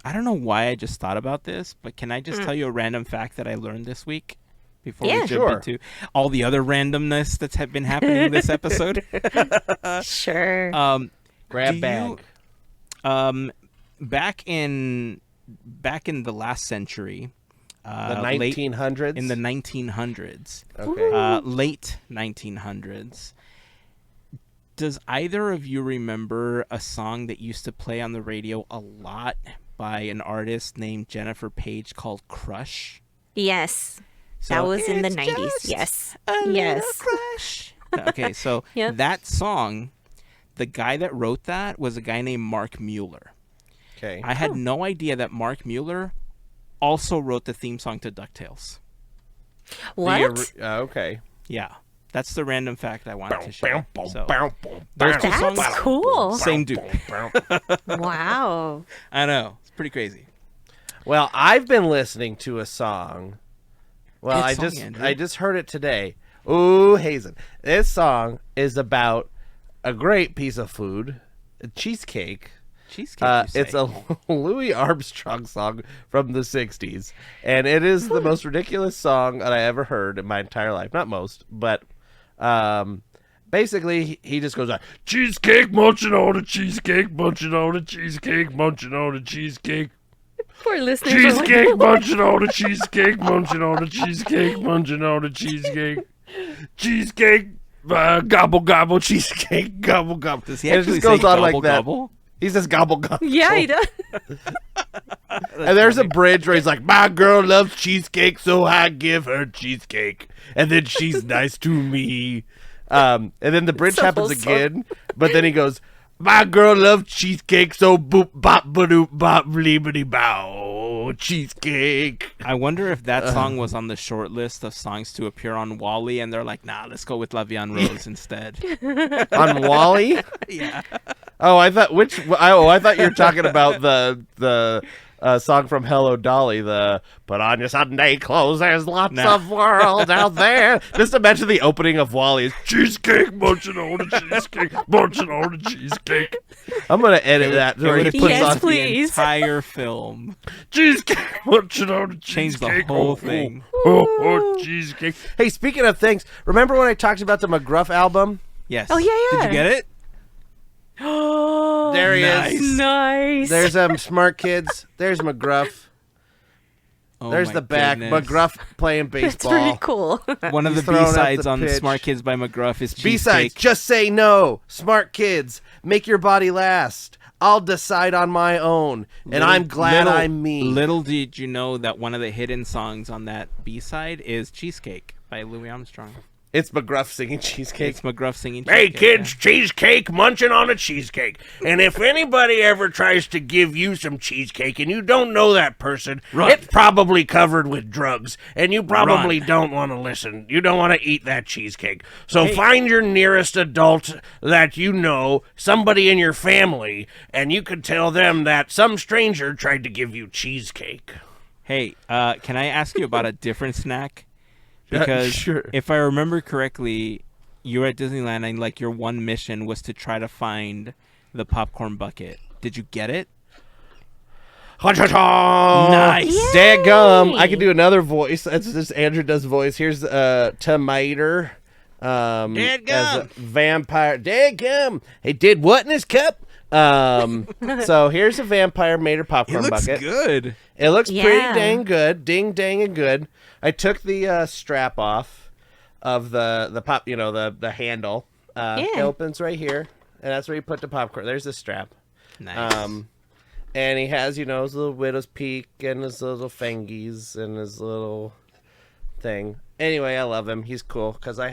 B: I don't know why I just thought about this, but can I just tell you a random fact that I learned this week before we jump
C: sure.
B: into all the other randomness that's been happening this episode?
A: Sure.
C: Grab
B: do
C: bag.
B: Back in the last century,
C: The 1900s?
B: in the 1900s,
C: Okay.
B: late 1900s. Does either of you remember a song that used to play on the radio a lot by an artist named Jennifer Page called Crush?
A: Yes.
B: So,
A: That was in the
B: "It's
A: 90s.
B: just
A: Yes.
B: a little
A: Yes.
B: crush." Okay, so
A: Yep.
B: that song, the guy that wrote that was a guy named Mark Mueller.
C: Okay.
B: I had no idea that Mark Mueller also wrote the theme song to DuckTales.
A: What?
C: Okay.
B: Yeah, that's the random fact I wanted to share. So, those
C: That's
B: two songs,
A: That's cool.
B: same dude.
A: Wow.
B: I know, it's pretty crazy.
C: Well, I've been listening to a song. Well,
B: Good song, Andrew.
C: I just heard it today. Ooh, Heyzen. This song is about a great piece of food, a cheesecake.
B: Cheesecake, you say.
C: It's a Louis Armstrong song from the 60s, and it is the most ridiculous song that I ever heard in my entire life. Not most, but basically, he just goes like, cheesecake, munching on the cheesecake, munching on the cheesecake, munching on the cheesecake.
A: Poor listeners.
C: Cheesecake, munching on the cheesecake, munching on the cheesecake, munching on the cheesecake. Cheesecake, gobble, gobble, cheesecake, gobble, gobble.
B: Does he
C: And it
B: actually
C: just goes
B: say
C: on
B: gobble,
C: like that.
B: gobble?
C: He says gobble, gobble.
A: Yeah, he does.
C: And there's a bridge where he's like, my girl loves cheesecake, so I give her cheesecake. And then she's nice to me. And then the bridge
A: It's a
C: happens
A: whole song.
C: again. But then he goes, my girl loves cheesecake, so boop, bop, ba-doop, bop, bleepity, bow, cheesecake.
B: I wonder if that song was on the short list of songs to appear on Wall-E, and they're like, nah, let's go with La Vie en Rose instead.
C: On Wall-E?
B: Yeah.
C: Oh, I thought I thought you were talking about the song from Hello Dolly, the put on your Sunday clothes, there's lots of worlds out there. Just imagine the opening of Wall-E's cheesecake, munching on the cheesecake, munching on the cheesecake. I'm gonna edit that where he
B: It
C: puts
B: would
A: Yes,
C: on
B: the
A: please.
B: entire film.
C: cheesecake, munching on the
B: Change
C: cheesecake.
B: the whole thing.
C: Oh, cheesecake. Hey, speaking of things, remember when I talked about the McGruff album?
B: Yes.
A: Oh, yeah, yeah.
B: Did you get it?
C: There he
B: Nice.
C: is.
A: Nice.
C: There's Smart Kids. There's McGruff.
B: Oh,
C: There's
B: my
C: the back.
B: goodness.
C: McGruff playing
A: That's
C: baseball.
A: pretty cool.
B: One of the
C: He's throwing out
B: B-sides
C: the
B: on
C: pitch.
B: Smart Kids by McGruff is
C: B-sides,
B: Cheesecake.
C: just say no. Smart Kids, make your body last. I'll decide on my own, and I'm glad I'm me.
B: Little did you know that one of the hidden songs on that B-side is Cheesecake by Louis Armstrong.
C: It's McGruff singing Cheesecake.
B: It's McGruff singing
C: Hey
B: Cheesecake.
C: kids, cheesecake, munching on a cheesecake. And if anybody ever tries to give you some cheesecake and you don't know that person,
B: Run.
C: it's probably covered with drugs. And you probably
B: Run.
C: don't want to listen. You don't want to eat that cheesecake. So find your nearest adult that you know, somebody in your family, and you could tell them that some stranger tried to give you cheesecake.
B: Hey, can I ask you about a different snack? Because
C: sure.
B: if I remember correctly, you were at Disneyland and like your one mission was to try to find the popcorn bucket. Did you get it?
C: Nice.
A: Yay.
C: Dadgum. I can do another voice. That's just Andrew does voice. Here's Tomater. As a
B: Dadgum.
C: vampire. Dadgum. He did what in his cup? So here's a vampire mater
B: It
C: popcorn
B: looks
C: bucket.
B: good.
C: It looks pretty
A: Yeah.
C: dang good. Ding dang and good. I took the strap off of the pop, the handle. It opens right here, and that's where you put the popcorn. There's the strap.
B: Nice.
C: And he has, his little widow's peak and his little fingies and his little thing. Anyway, I love him. He's cool because I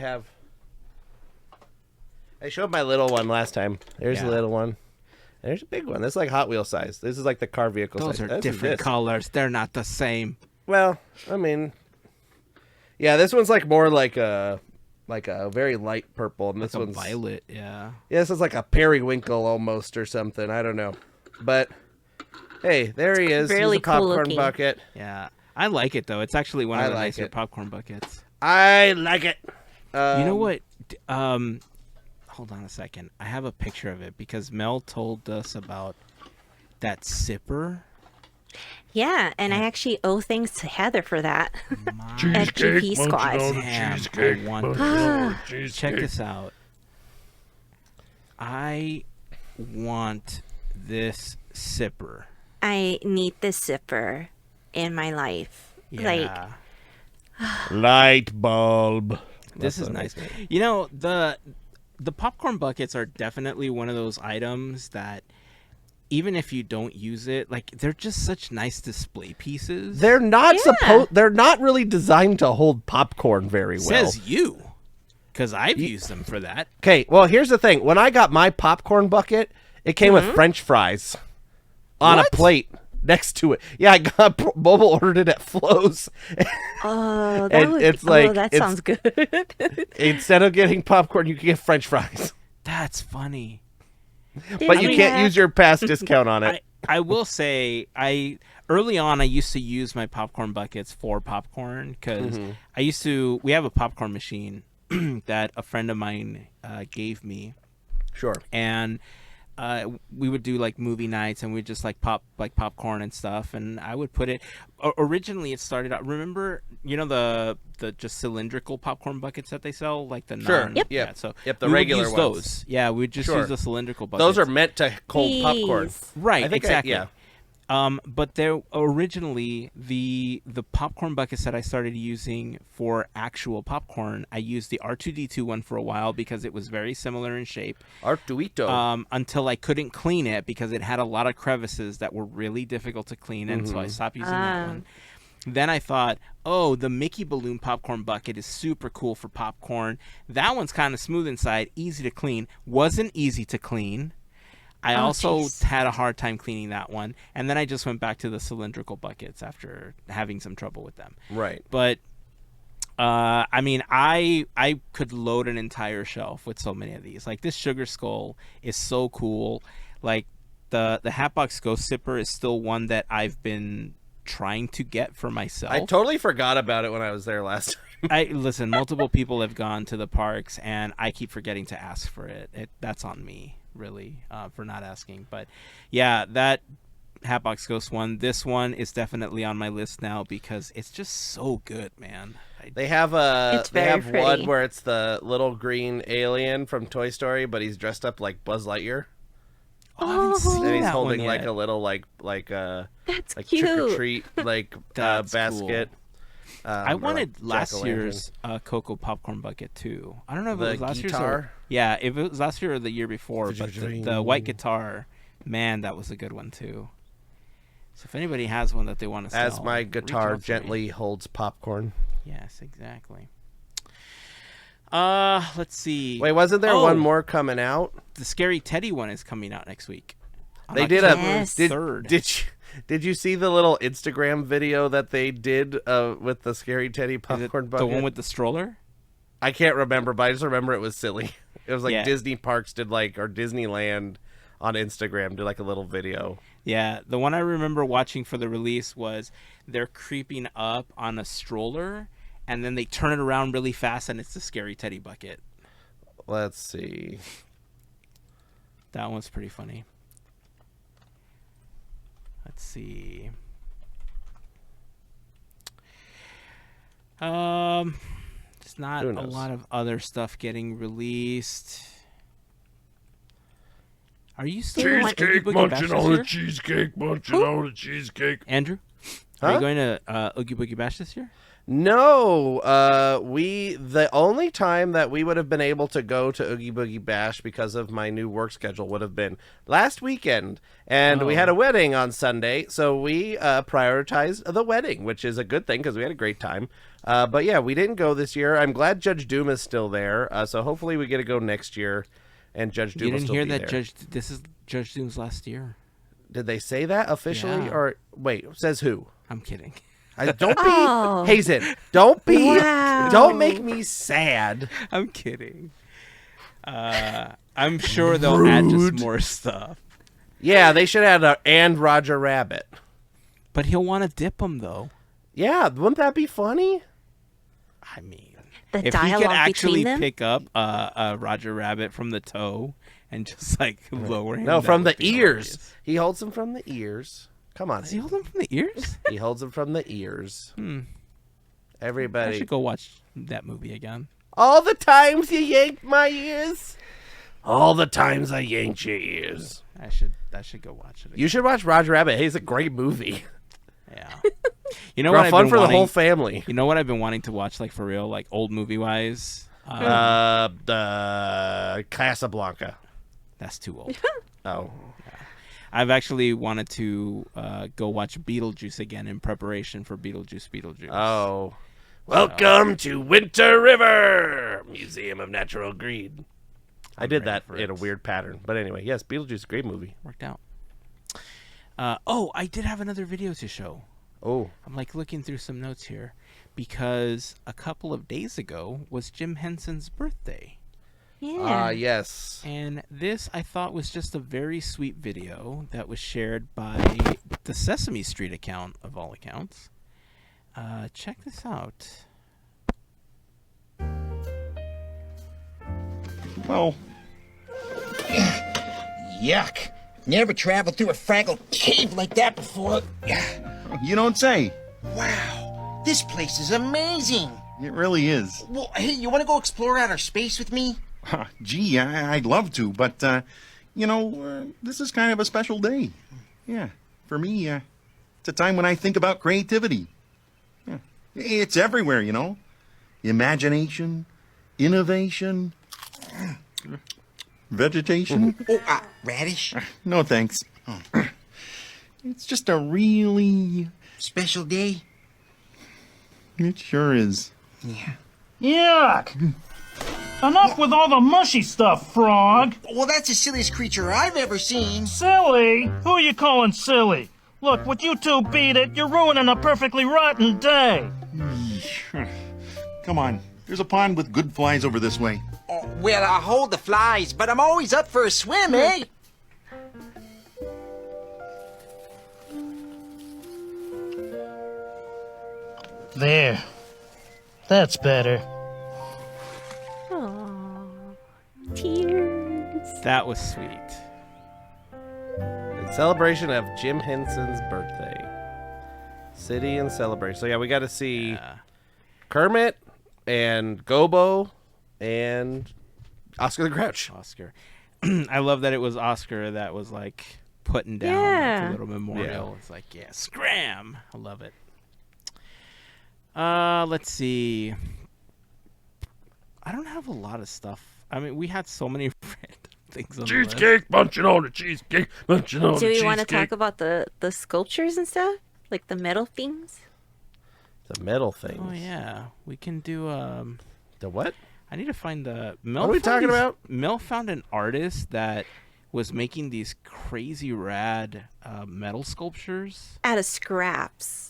C: showed my little one last time. There's
B: Yeah.
C: a little one. There's a big one. This is like Hot Wheel size. This is like the car vehicle
B: Those
C: size.
B: are
C: This is
B: different
C: this.
B: colors. They're not the same.
C: Well, I mean, yeah, this one's like more like a very light purple, and this
B: Like a
C: one's
B: violet, yeah.
C: Yeah, this is like a periwinkle almost or something. I don't know, but hey, there he is.
A: really
C: He's a popcorn
A: cool looking.
C: bucket.
B: Yeah. I like it, though. It's actually one of
C: I
B: the
C: like
B: nicer
C: it.
B: popcorn buckets.
C: I like it.
B: You know what? Hold on a second. I have a picture of it because Mel told us about that sipper.
A: Yeah, and I actually owe thanks to Heather for that.
B: My
A: FGP Squad.
B: damn, I want this. Check this out. I want this sipper.
A: I need this zipper in my life.
B: Yeah.
C: Light bulb.
B: This is nice. You know, the popcorn buckets are definitely one of those items that even if you don't use it, like they're just such nice display pieces.
C: They're not
A: Yeah.
C: They're not really designed to hold popcorn very well.
B: Says you, because I've used them for that.
C: Okay, well, here's the thing. When I got my popcorn bucket, it came with French fries on
B: What?
C: a plate next to it. Yeah, I got Bobo ordered it at Flo's.
A: Oh, that
C: And
A: would,
C: it's like-
A: that
C: it's-
A: sounds good.
C: Instead of getting popcorn, you can get French fries.
B: That's funny.
C: But you can't use your past discount on it.
B: I will say, early on I used to use my popcorn buckets for popcorn because we have a popcorn machine that a friend of mine gave me,
C: Sure.
B: and we would do like movie nights, and we'd just like pop like popcorn and stuff, and I would put it. Originally, it started out. Remember, the just cylindrical popcorn buckets that they sell, like the
C: Sure.
B: non.
C: Yep.
B: Yeah. So
C: the
B: we would
C: regular
B: use
C: ones.
B: those. Yeah, we'd just use the cylindrical buckets.
C: Those are meant to hold popcorn.
A: Jeez.
B: Right.
C: I think
B: Exactly.
C: yeah.
B: But there originally the popcorn buckets that I started using for actual popcorn, I used the R2D2 one for a while because it was very similar in shape.
C: Artuito.
B: Until I couldn't clean it because it had a lot of crevices that were really difficult to clean, and so I stopped using that one. Then I thought, oh, the Mickey Balloon popcorn bucket is super cool for popcorn. That one's kind of smooth inside, easy to clean. Wasn't easy to clean. I also had a hard time cleaning that one. And then I just went back to the cylindrical buckets after having some trouble with them.
C: Right.
B: But, I mean, I could load an entire shelf with so many of these. Like, this Sugar Skull is so cool. Like, the Hatbox Ghost Sipper is still one that I've been trying to get for myself.
C: I totally forgot about it when I was there last time.
B: Listen, multiple people have gone to the parks, and I keep forgetting to ask for it. That's on me, really, for not asking. But yeah, that Hatbox Ghost one, this one is definitely on my list now because it's just so good, man.
C: They have
A: It's very
C: one
A: pretty.
C: where it's the little green alien from Toy Story, but he's dressed up like Buzz Lightyear,
B: I haven't seen
C: and he's
B: that
C: holding
B: one
C: like
B: yet.
C: a little like
A: That's
C: trick
A: cute.
C: or treat like
B: That's
C: basket.
B: I
C: or,
B: wanted
C: like,
B: last
C: jack-o'-lantern.
B: year's Cocoa popcorn bucket too. I don't know if
C: The
B: it was last year's or
C: guitar?
B: yeah, if it was last year or the year before. But the
C: Dream.
B: white guitar, man, that was a good one too. So if anybody has one that they want to sell,
C: As my
B: reach
C: guitar
B: out to me.
C: gently holds popcorn.
B: Yes, exactly. Let's see.
C: Wait, wasn't there
B: Oh,
C: one more coming out?
B: The Scary Teddy one is coming out next week. On
C: They did
B: October
A: Yes.
B: 3rd.
C: Did you see the little Instagram video that they did with the Scary Teddy
B: Is it
C: popcorn
B: the
C: bucket?
B: one with the stroller?
C: I can't remember, but I just remember it was silly. It was like
B: Yeah.
C: Disney Parks did or Disneyland on Instagram did like a little video.
B: Yeah, the one I remember watching for the release was they're creeping up on a stroller, and then they turn it around really fast, and it's the Scary Teddy bucket.
C: Let's see.
B: That one's pretty funny. Let's see. There's not
C: Who
B: a
C: knows?
B: lot of other stuff getting released. Are you still going to Oogie Boogie Bash this year?
C: cheesecake, munching all the cheesecake.
B: Andrew? Are
C: Huh?
B: you going to Oogie Boogie Bash this year?
C: No, the only time that we would have been able to go to Oogie Boogie Bash because of my new work schedule would have been last weekend, and we had a wedding on Sunday, so we prioritized the wedding, which is a good thing because we had a great time. But yeah, we didn't go this year. I'm glad Judge Doom is still there, so hopefully we get to go next year, and Judge Doom
B: You
C: will
B: didn't
C: still
B: hear
C: be
B: that
C: there.
B: this is Judge Doom's last year.
C: Did they say that officially,
B: Yeah.
C: or wait? Says who?
B: I'm kidding.
C: Don't be
A: Oh.
C: Heyzen. Don't be.
A: Wow.
C: Don't make me sad.
B: I'm kidding. I'm sure they'll add just more stuff.
C: Yeah, they should add and Roger Rabbit.
B: But he'll want to dip them, though.
C: Yeah, wouldn't that be funny?
B: I mean,
A: The
B: if he
A: dialogue
B: could actually
A: between them?
B: pick up Roger Rabbit from the toe and just like lower him.
C: No,
B: that
C: from
B: would
C: the
B: be
C: ears.
B: hilarious.
C: He holds them from the ears. Come on.
B: Does he hold them from the ears?
C: He holds them from the ears.
B: I
C: Everybody.
B: should go watch that movie again.
C: All the times you yanked my ears. All the times I yanked your ears.
B: I should go watch it again.
C: You should watch Roger Rabbit. Hey, it's a great movie.
B: Yeah. You know what? I've
C: Fun
B: been
C: for the
B: wanting-
C: whole family.
B: You know what I've been wanting to watch, like for real, like old movie wise.
C: The Casablanca.
B: That's too old.
C: Oh.
B: I've actually wanted to go watch Beetlejuice again in preparation for Beetlejuice.
C: Oh. Welcome to Winter River, Museum of Natural Greed. I did that
B: ready for
C: in a
B: it.
C: weird pattern. But anyway, yes, Beetlejuice, great movie.
B: Worked out. I did have another video to show.
C: Oh.
B: I'm like looking through some notes here because a couple of days ago was Jim Henson's birthday.
A: Yeah.
C: Yes.
B: And this I thought was just a very sweet video that was shared by the Sesame Street account of all accounts. Check this out.
D: Well, Yuck. Never traveled through a Fraggle cave like that before.
E: You don't say.
D: Wow. This place is amazing.
E: It really is.
D: Well, hey, you want to go explore outer space with me?
E: Gee, I'd love to, but, this is kind of a special day. Yeah, for me, it's a time when I think about creativity. Yeah. It's everywhere, Imagination, innovation, vegetation.
D: Oh, radish?
E: No, thanks. It's just a really...
D: Special day?
E: It sure is.
D: Yeah.
F: Yuck! Enough with all the mushy stuff, Frog!
D: Well, that's the silliest creature I've ever seen.
F: Silly? Who are you calling silly? Look, would you two beat it? You're ruining a perfectly rotten day!
E: Come on. There's a pond with good flies over this way.
D: Oh, well, I'll hold the flies, but I'm always up for a swim, eh?
F: There. That's better.
A: Aww. Tears.
B: That was sweet.
C: In celebration of Jim Henson's birthday. City and celebration. So yeah, we got to see Kermit and Gobo and Oscar the Grouch.
B: Oscar. I love that it was Oscar that was like putting down like, a little memorial.
C: Yeah.
B: It's like, yeah, scram. I love it. Let's see. I don't have a lot of stuff. I mean, we had so many random things on the list.
F: Cheesecake, munching on the cheesecake, munching on the
A: Do
F: cheesecake.
A: we want to talk about the sculptures and stuff? Like the metal things?
C: The metal things.
B: Oh yeah, we can do.
C: The what?
B: I need to find the. Mel
C: What are we
B: found
C: talking about?
B: Mel found an artist that was making these crazy rad metal sculptures.
A: Out of scraps.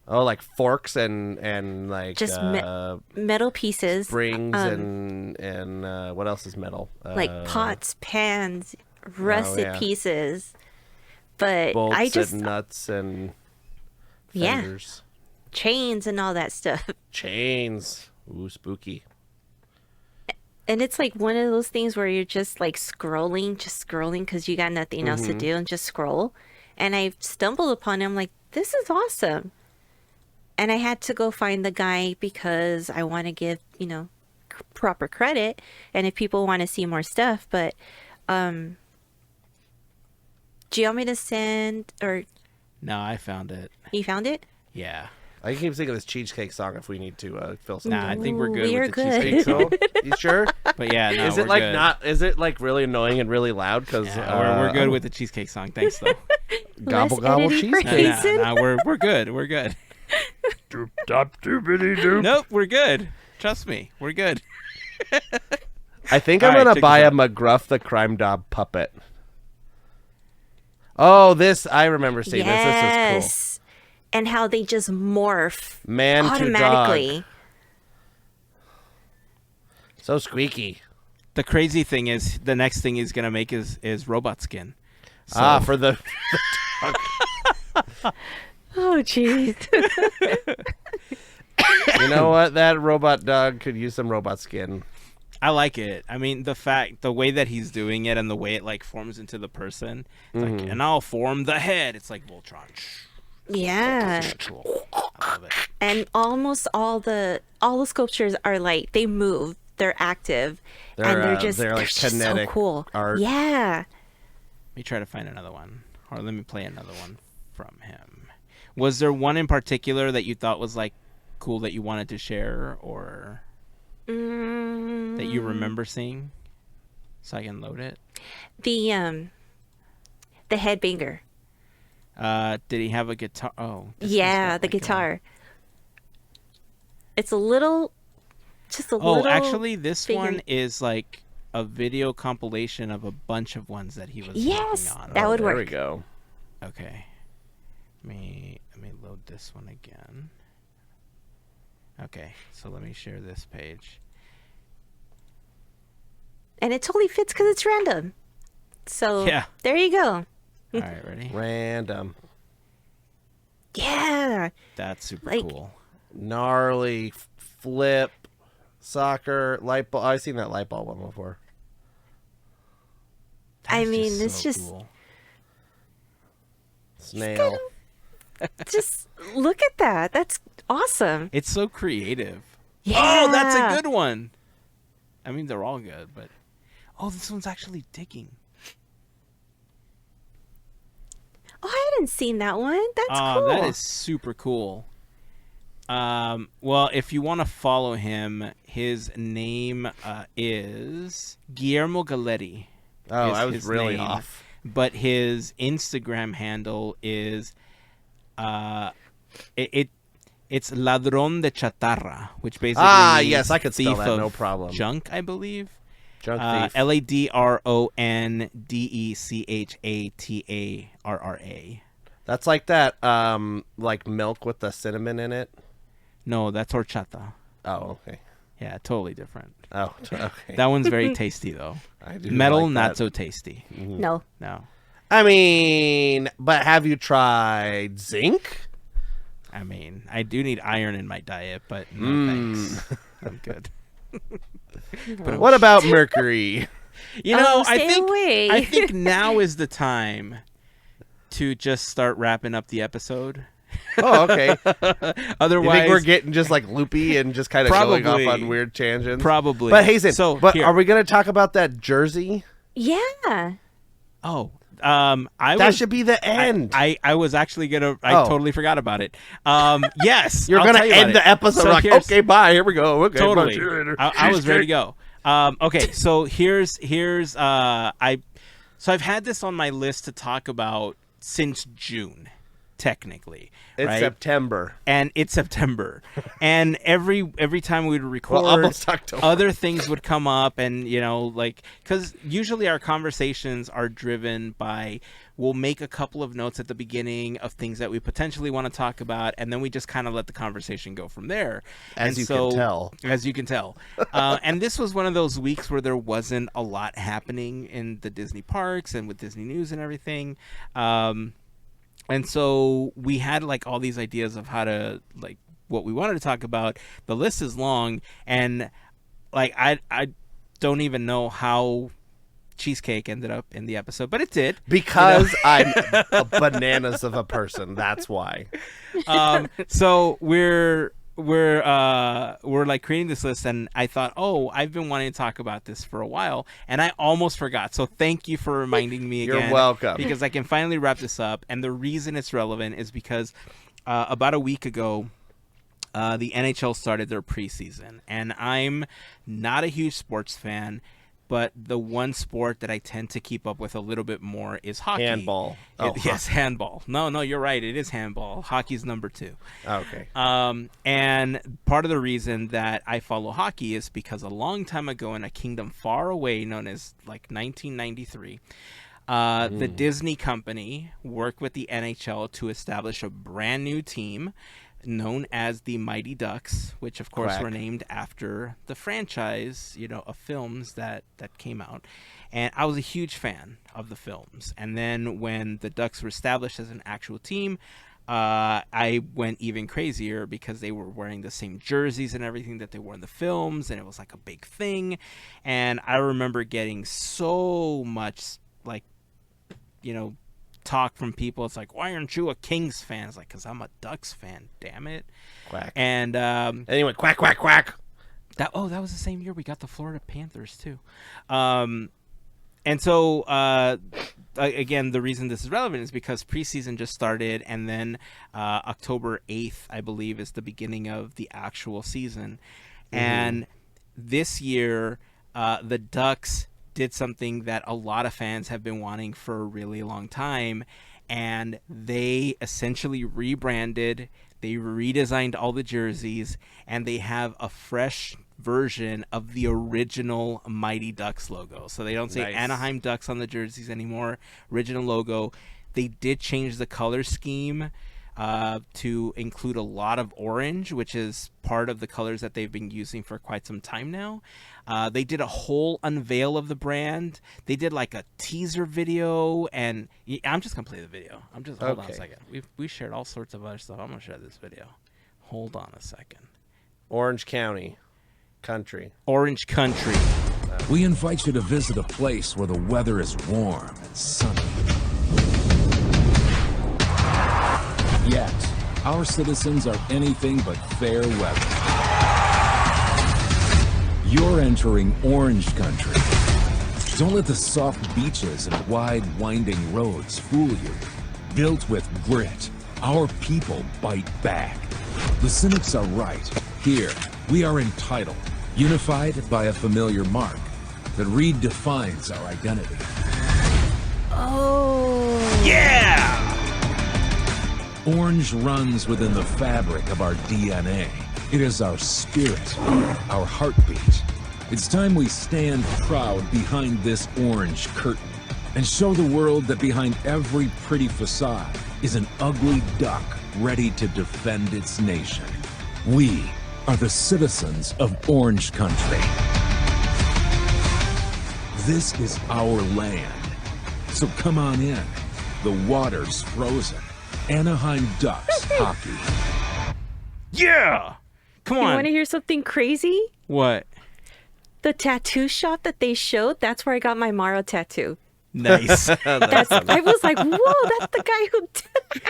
C: Oh, like forks and like
A: Just metal pieces.
C: springs and what else is metal?
A: Like pots, pans, rusted
C: yeah.
A: pieces. But
C: bolts
A: I just
C: and nuts and
A: Yeah.
C: fenders.
A: chains and all that stuff.
C: Chains. Ooh, spooky.
A: And it's like one of those things where you're just like scrolling because you got nothing else to do and just scroll. And I stumbled upon him like, this is awesome. And I had to go find the guy because I want to give, proper credit. And if people want to see more stuff, but do you want me to send, or
B: No, I found it.
A: you found it?
B: Yeah.
C: I keep thinking of this cheesecake song if we need to fill some.
B: Nah, I think we're
A: Ooh,
B: good
A: we are
B: with the
A: good.
B: cheesecake.
C: So, you sure?
B: But yeah, no,
C: Is
B: we're
C: it like
B: good.
C: not? Is it like really annoying and really loud? Because
B: Yeah, we're good with the cheesecake song. Thanks though.
C: gobble
A: Less
C: gobble
A: editing for
C: cheesecake.
A: Heyzen.
B: No, we're good. We're good.
F: Doop dop doopity doop.
B: Nope, we're good. Trust me, we're good.
C: I think
B: All
C: I'm
B: right,
C: gonna
B: check
C: buy
B: this
C: a
B: out.
C: McGruff the Crime Dog puppet. Oh, this I remember seeing this. This is
A: Yes. And how they just morph
C: cool. Man to
A: automatically.
C: dog. So squeaky.
B: The crazy thing is, the next thing he's gonna make is robot skin. So,
C: For the
A: Oh, jeez.
C: you know what? That robot dog could use some robot skin.
B: I like it. I mean, the way that he's doing it, and the way it like forms into the person. It's like, and I'll form the head. It's like Voltron.
A: Yeah.
B: I love it.
A: And almost all the sculptures are like, they move, they're active, and they're just
C: they're like
A: just
C: kinetic
A: so cool.
C: art.
A: Yeah.
B: Let me try to find another one, or let me play another one from him. Was there one in particular that you thought was like cool that you wanted to share, or that you remember seeing, so I can load it?
A: The headbanger.
B: Did he have a guitar? Oh, this one's
A: Yeah,
B: got
A: the
B: like a-
A: guitar. It's a little, just a
B: Oh,
A: little.
B: actually, this
A: bigger.
B: one is like a video compilation of a bunch of ones that he was
A: Yes,
B: working on.
A: that would
C: There
A: work.
C: we go.
B: Okay. Let me load this one again. Okay, so let me share this page.
A: And it totally fits because it's random. So
B: Yeah.
A: there you go.
B: All right, ready?
C: Random.
A: Yeah.
B: That's super
A: Like-
B: cool.
C: Gnarly flip soccer light bulb. I've seen that light bulb one before.
A: I
B: That's
A: mean, it's
B: so
A: just
B: cool.
C: Snail.
A: just look at that. That's awesome.
B: It's so creative.
A: Yeah.
B: Oh, that's a good one. I mean, they're all good, but this one's actually digging.
A: Oh, I hadn't seen that one. That's cool.
B: That is super cool. Well, if you want to follow him, his name is Guillermo Galetti.
C: Oh,
B: is
C: I was
B: his
C: really
B: name.
C: off.
B: But his Instagram handle is it's Ladrón de Chatarra, which basically means
C: yes, I could spell
B: thief
C: that,
B: of
C: no problem.
B: junk, I believe.
C: Junk thief.
B: LADRONDECHATARRA.
C: That's like that, like milk with the cinnamon in it.
B: No, that's horchata.
C: Oh, okay.
B: Yeah, totally different.
C: Oh, okay.
B: That one's very tasty though.
C: I do
B: Metal,
C: like
B: not
C: that.
B: so tasty.
A: No.
B: No.
C: I mean, but have you tried zinc?
B: I mean, I do need iron in my diet, but no thanks. I'm good.
C: What about mercury?
B: You know,
A: stay away.
B: I think now is the time to just start wrapping up the episode.
C: Oh, okay.
B: Otherwise,
C: You think we're getting just like loopy and just kind of going off
B: Probably.
C: on weird tangents?
B: Probably.
C: But Heyzen,
B: So,
C: but
B: here.
C: are we going to talk about that jersey?
A: Yeah.
C: That should be the end.
B: I was actually gonna. I
C: Oh.
B: totally forgot about it. Yes,
C: You're
B: I'll
C: going
B: tell
C: to
B: you about
C: end
B: it.
C: the episode
B: So
C: like,
B: here's-
C: okay, bye, here we go. Okay,
B: Totally.
C: bye.
B: I was ready to go. Okay, so here's so I've had this on my list to talk about since June, technically.
C: It's
B: right?
C: September.
B: And it's September, and every time we would record,
C: Well, almost October.
B: other things would come up, and like because usually our conversations are driven by we'll make a couple of notes at the beginning of things that we potentially want to talk about, and then we just kind of let the conversation go from there.
C: As you
B: can
C: tell.
B: And this was one of those weeks where there wasn't a lot happening in the Disney parks and with Disney News and everything. And so we had like all these ideas of how to like what we wanted to talk about. The list is long, and like I don't even know how cheesecake ended up in the episode, but it did.
C: Because I'm a bananas of a person. That's why.
B: So we're like creating this list, and I thought, I've been wanting to talk about this for a while, and I almost forgot. So thank you for reminding me again.
C: You're welcome.
B: Because I can finally wrap this up, and the reason it's relevant is because about a week ago, the NHL started their preseason, and I'm not a huge sports fan, but the one sport that I tend to keep up with a little bit more is hockey.
C: Handball.
B: Yes, handball. No, you're right. It is handball. Hockey's number 2.
C: Okay.
B: And part of the reason that I follow hockey is because a long time ago in a kingdom far away known as like 1993, the Disney company worked with the NHL to establish a brand new team known as the Mighty Ducks, which of course
C: Quack.
B: were named after the franchise, of films that came out. And I was a huge fan of the films. And then when the Ducks were established as an actual team, I went even crazier because they were wearing the same jerseys and everything that they wore in the films, and it was like a big thing. And I remember getting so much talk from people. It's like, why aren't you a Kings fan? It's like, because I'm a Ducks fan, damn it.
C: Quack.
B: And
C: Anyway, quack, quack, quack.
B: that was the same year we got the Florida Panthers too. And so again, the reason this is relevant is because preseason just started, and then October 8th, I believe, is the beginning of the actual season. And this year, the Ducks did something that a lot of fans have been wanting for a really long time, and they essentially rebranded, they redesigned all the jerseys, and they have a fresh version of the original Mighty Ducks logo. So they don't say
C: Nice.
B: Anaheim Ducks on the jerseys anymore. Original logo. They did change the color scheme to include a lot of orange, which is part of the colors that they've been using for quite some time now. They did a whole unveil of the brand. They did like a teaser video, and I'm just gonna play the video. Hold on a
C: Okay.
B: second. We shared all sorts of other stuff. I'm gonna share this video. Hold on a second.
C: Orange County. Country.
B: Orange Country.
G: we invite you to visit a place where the weather is warm and sunny. Yet, our citizens are anything but fair weather. You're entering Orange Country. Don't let the soft beaches and wide, winding roads fool you. Built with grit, our people bite back. The cynics are right. Here, we are entitled, unified by a familiar mark that redefines our identity.
A: Oh.
B: Yeah!
G: Orange runs within the fabric of our DNA. It is our spirit, our heartbeat. It's time we stand proud behind this orange curtain and show the world that behind every pretty facade is an ugly duck ready to defend its nation. We are the citizens of Orange Country. This is our land. So come on in. The water's frozen. Anaheim Ducks hockey.
B: Yeah! Come
A: You
B: on.
A: want to hear something crazy?
B: What?
A: The tattoo shop that they showed, that's where I got my Mara tattoo.
B: Nice.
A: I was like, whoa, that's the guy who did.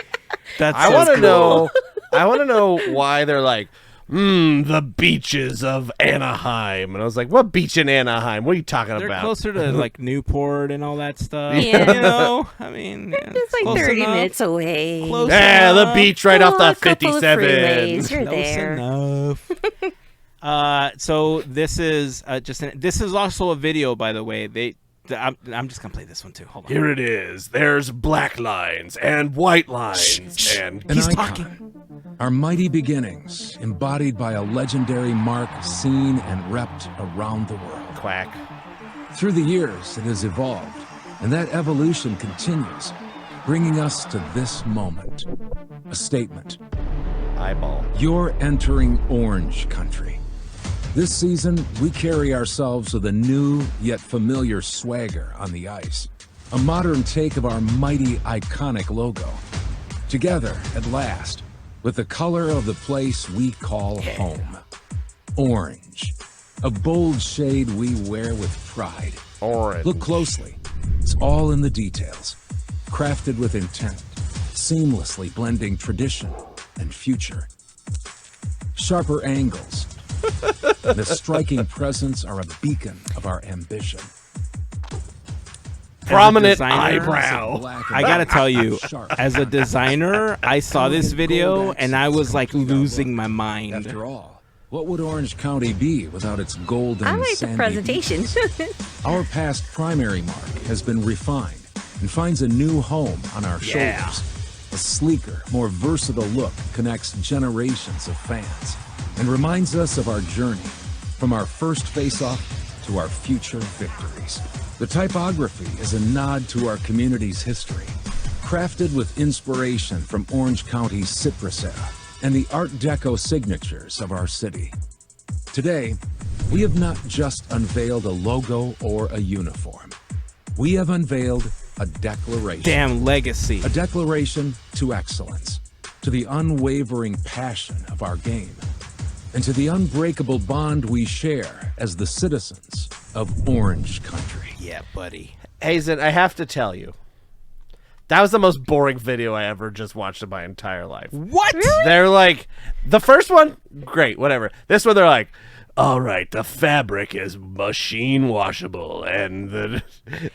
B: That's
C: I
B: so
C: want to
B: cool.
C: know. I want to know why they're like, the beaches of Anaheim, and I was like, what beach in Anaheim? What are you talking
B: They're
C: about?
B: closer to like Newport and all that stuff.
A: Yeah.
B: You know, I mean,
A: It's like
B: close
A: 30
B: enough.
A: minutes away.
B: Close
C: Yeah, the
B: enough.
C: beach right off
A: Oh,
C: the
A: a couple of
C: 57.
A: freeways. You're
B: Close
A: there.
B: enough. So this is this is also a video, by the way. I'm just gonna play this one too. Hold on.
C: Here it is. There's black lines and white lines and
G: An
B: He's
G: icon.
B: talking.
G: Our mighty beginnings, embodied by a legendary mark seen and repped around the world.
C: quack.
G: Through the years, it has evolved, and that evolution continues, bringing us to this moment. A statement.
C: Eyeball.
G: You're entering Orange Country. This season, we carry ourselves with a new yet familiar swagger on the ice. A modern take of our mighty, iconic logo. Together, at last, with the color of the place we call home. Orange. A bold shade we wear with pride.
C: Orange.
G: Look closely. It's all in the details. Crafted with intent. Seamlessly blending tradition and future. Sharper angles. The striking presence are a beacon of our ambition.
C: Prominent
B: designer,
C: eyebrow.
G: Black
B: I
G: and
B: gotta
G: white,
B: tell you,
G: sharp.
B: as a designer, I saw this video
G: Gold
B: and I was like
G: accents complete our
B: losing
G: look.
B: my mind.
G: After all, what would Orange County be without its golden
A: I like the
G: sandy
A: presentation.
G: Our past primary mark has been refined and finds a new home on our
B: Yeah.
G: shoulders. A sleeker, more versatile look connects generations of fans and reminds us of our journey from our first face-off to our future victories. The typography is a nod to our community's history, crafted with inspiration from Orange County's Citrus era and the Art Deco signatures of our city. Today, we have not just unveiled a logo or a uniform. We have unveiled a declaration.
B: Damn legacy.
G: A declaration to excellence, to the unwavering passion of our game, and to the unbreakable bond we share as the citizens of Orange Country.
B: Yeah, buddy.
C: Heyzen, I have to tell you, that was the most boring video I ever just watched in my entire life.
B: What?
C: They're like, the first one, great, whatever. This one, they're like, all right, the fabric is machine washable, and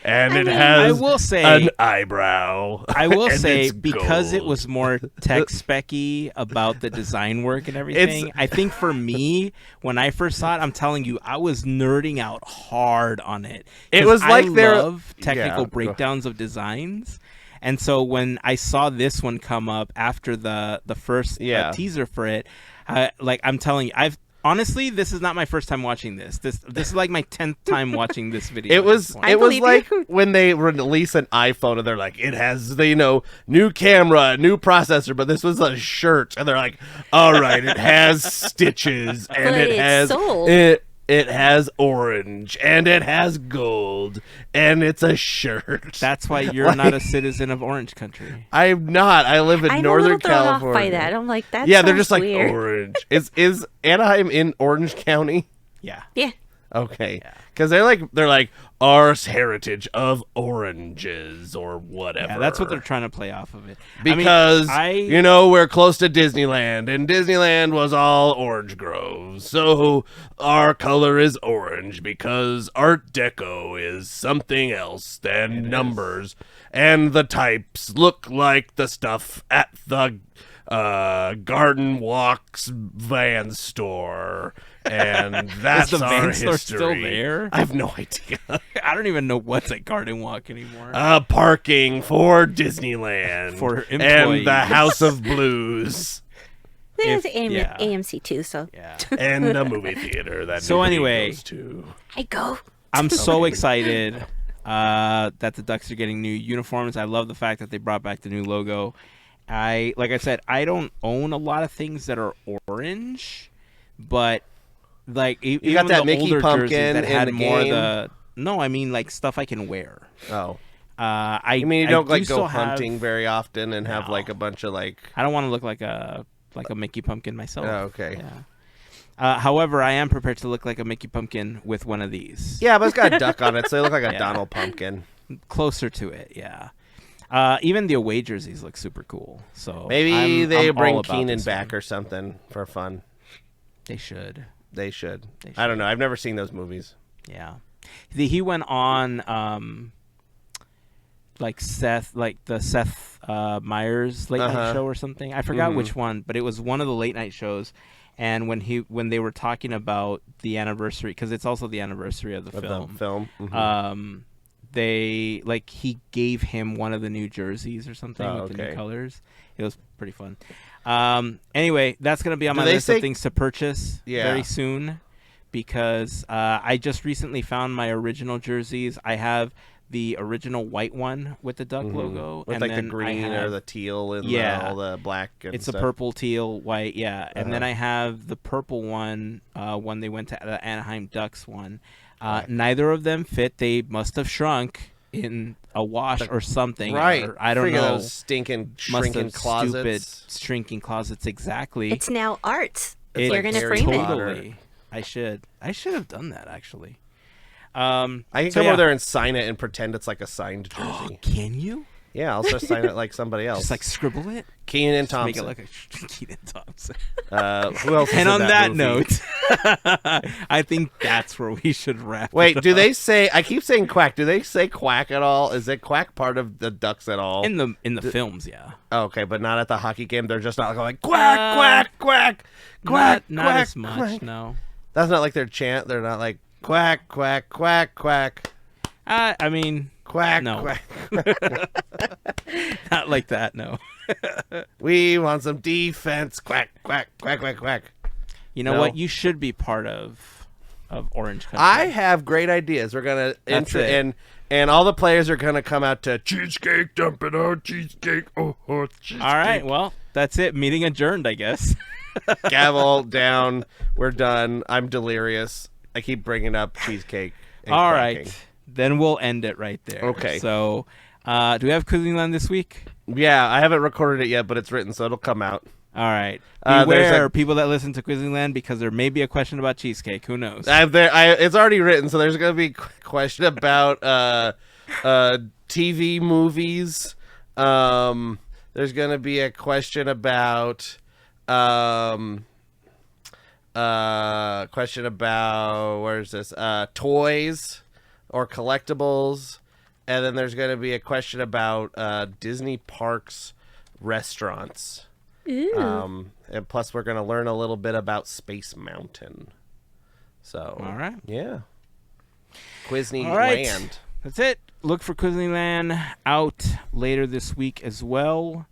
C: it has
B: I will say-
C: an eyebrow.
B: I will
C: and
B: say,
C: it's
B: because it
C: gold.
B: was more tech specky about the design work and everything, I think for me, when I first saw it, I'm telling you, I was nerding out hard on it.
C: It
B: 'Cause
C: was like
B: I
C: they're-
B: love technical
C: Yeah,
B: breakdowns of designs. And so when I saw this one come up after the first teaser for it, like I'm telling you, honestly, this is not my first time watching this. This is like my 10th time watching this video.
C: It
B: at
C: was
B: this point.
C: it was
A: believe
C: like
A: you.
C: when they release an iPhone and they're like, it has the new camera, new processor, but this was a shirt, and they're like, all right, it has stitches and
A: But
C: it
A: it's
C: has
A: sold.
C: it has orange and it has gold and it's a shirt.
B: That's why you're not a citizen of Orange Country.
C: I'm not. I live in
A: I'm a
C: Northern
A: little thrown off
C: California.
A: by that. I'm like, that
C: yeah, they're
A: sounds
C: just like
A: weird.
C: orange. Is Anaheim in Orange County?
B: Yeah.
A: Yeah.
C: Okay. Because they're like our heritage of oranges or whatever.
B: Yeah, that's what they're trying to play off of it.
C: Because
B: I mean,
C: you know we're close to Disneyland, and Disneyland was all orange groves, so our color is orange because Art Deco is something else than numbers, and the types look like the stuff at the Garden Walks van store. And that's
B: is the
C: our
B: van store
C: history.
B: still there?
C: I have no idea.
B: I don't even know what's at Garden Walk anymore.
C: Parking for Disneyland.
B: For
C: and
B: employees.
C: the House of Blues.
A: There's
B: yeah.
A: AMC too, so
B: Yeah.
C: And a movie theater that
B: So
C: nobody
B: anyway.
C: goes to.
A: I go.
B: I'm so excited that the Ducks are getting new uniforms. I love the fact that they brought back the new logo. Like I said, I don't own a lot of things that are orange, but like even
C: got that
B: the
C: Mickey
B: older
C: pumpkin
B: jerseys that
C: in
B: had
C: the
B: more
C: game?
B: no, I mean like stuff I can wear.
C: Oh.
B: I
C: mean, you don't
B: I do
C: go
B: still
C: hunting
B: have,
C: very often and have
B: No.
C: like a bunch of like.
B: I don't want to look like a Mickey pumpkin myself.
C: Oh, okay.
B: Yeah. However, I am prepared to look like a Mickey pumpkin with one of these.
C: Yeah, but it's got a duck on it, so they look like a
B: Yeah.
C: Donald pumpkin.
B: Closer to it, yeah. Even the away jerseys look super cool. So
C: Maybe they
B: I'm
C: bring
B: all about
C: Keenan
B: this
C: back
B: one.
C: or something for fun.
B: They should.
C: They should.
B: They
C: I don't know. I've never seen those movies.
B: Yeah. He went on like the Seth Meyers late night show or something. I forgot which one, but it was one of the late night shows. And when they were talking about the anniversary, because it's also the anniversary of the film.
C: Mhm.
B: He gave him one of the new jerseys or something with the new colors. It was pretty fun. Anyway, that's gonna be on
C: Do
B: my
C: they
B: list
C: say-
B: of things to purchase very soon, because I just recently found my original jerseys. I have the original white one with the duck logo,
C: With
B: and
C: like the
B: then
C: green
B: I
C: or
B: have,
C: the teal and
B: Yeah.
C: all the black. And
B: it's
C: stuff.
B: a purple, teal, white, yeah. And then I have the purple one when they went to the Anaheim Ducks one. Neither of them fit. They must have shrunk in a wash or something.
C: Right.
B: Or, I don't
C: Freaking
B: know.
C: Those stinking
B: Must
C: shrinking
B: have
C: closets.
B: stupid shrinking closets. Exactly.
A: It's now art.
C: It's
A: You're
C: like
A: gonna
C: Harry
A: frame
C: Potter.
A: it.
B: Totally. I should have done that actually.
C: I can
B: so
C: come
B: yeah.
C: over there and sign it and pretend it's like a signed jersey.
B: Can you?
C: Yeah, I'll just sign it like somebody else.
B: Just like scribble it?
C: Keenan
B: Just make it
C: Thompson.
B: like a Keenan Thompson.
C: Who else? is
B: And
C: in
B: on that
C: movie?
B: note, I think that's where we should wrap
C: Wait,
B: it
C: do
B: up.
C: they say? I keep saying quack. Do they say quack at all? Is it quack part of the Ducks at all?
B: in the films, yeah.
C: Oh, okay, but not at the hockey game. They're just not going quack, quack, quack, quack,
B: Not
C: quack,
B: as much,
C: quack.
B: no.
C: That's not like their chant. They're not like quack, quack, quack, quack,
B: I mean,
C: quack,
B: No.
C: quack.
B: not like that, no.
C: We want some defense. Quack, quack, quack, quack, quack.
B: You know
C: No.
B: what? You should be part of Orange Country.
C: I have great ideas. We're gonna
B: That's it.
C: and all the players are gonna come out to cheesecake, dump it out, cheesecake, cheesecake.
B: All right, well, that's it. Meeting adjourned, I guess.
C: Gavel down. We're done. I'm delirious. I keep bringing up cheesecake. And
B: All
C: quacking.
B: right. Then we'll end it right there.
C: Okay.
B: So, do we have Cuisine this week?
C: Yeah, I haven't recorded it yet, but it's written, so it'll come out.
B: All right.
C: There's
B: Beware,
C: a-
B: people that listen to Cuisine because there may be a question about cheesecake. Who knows?
C: It's already written, so there's going to be a question about TV movies. There's going to be a question about where's this? Toys or collectibles. And then there's going to be a question about Disney parks restaurants. And plus, we're going to learn a little bit about Space Mountain. So,
B: All right.
C: yeah. Quizny
B: All right.
C: Land.
B: That's it. Look for Cuisine out later this week as well.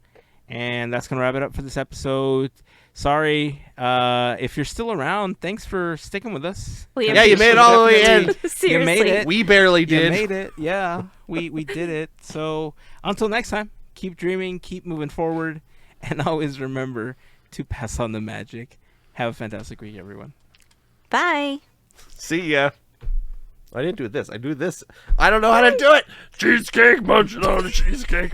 B: And that's going to wrap it up for this episode. Sorry. If you're still around, thanks for sticking with us.
C: Yeah, you made it all the way in.
A: Seriously.
B: You made it.
C: We barely
B: You
C: did.
B: made it. Yeah, we did it. So until next time, keep dreaming, keep moving forward, and always remember to pass on the magic. Have a fantastic week, everyone.
A: Bye.
C: See ya. I didn't do this. I do this. I don't know how to do it. Cheesecake, munching on a cheesecake.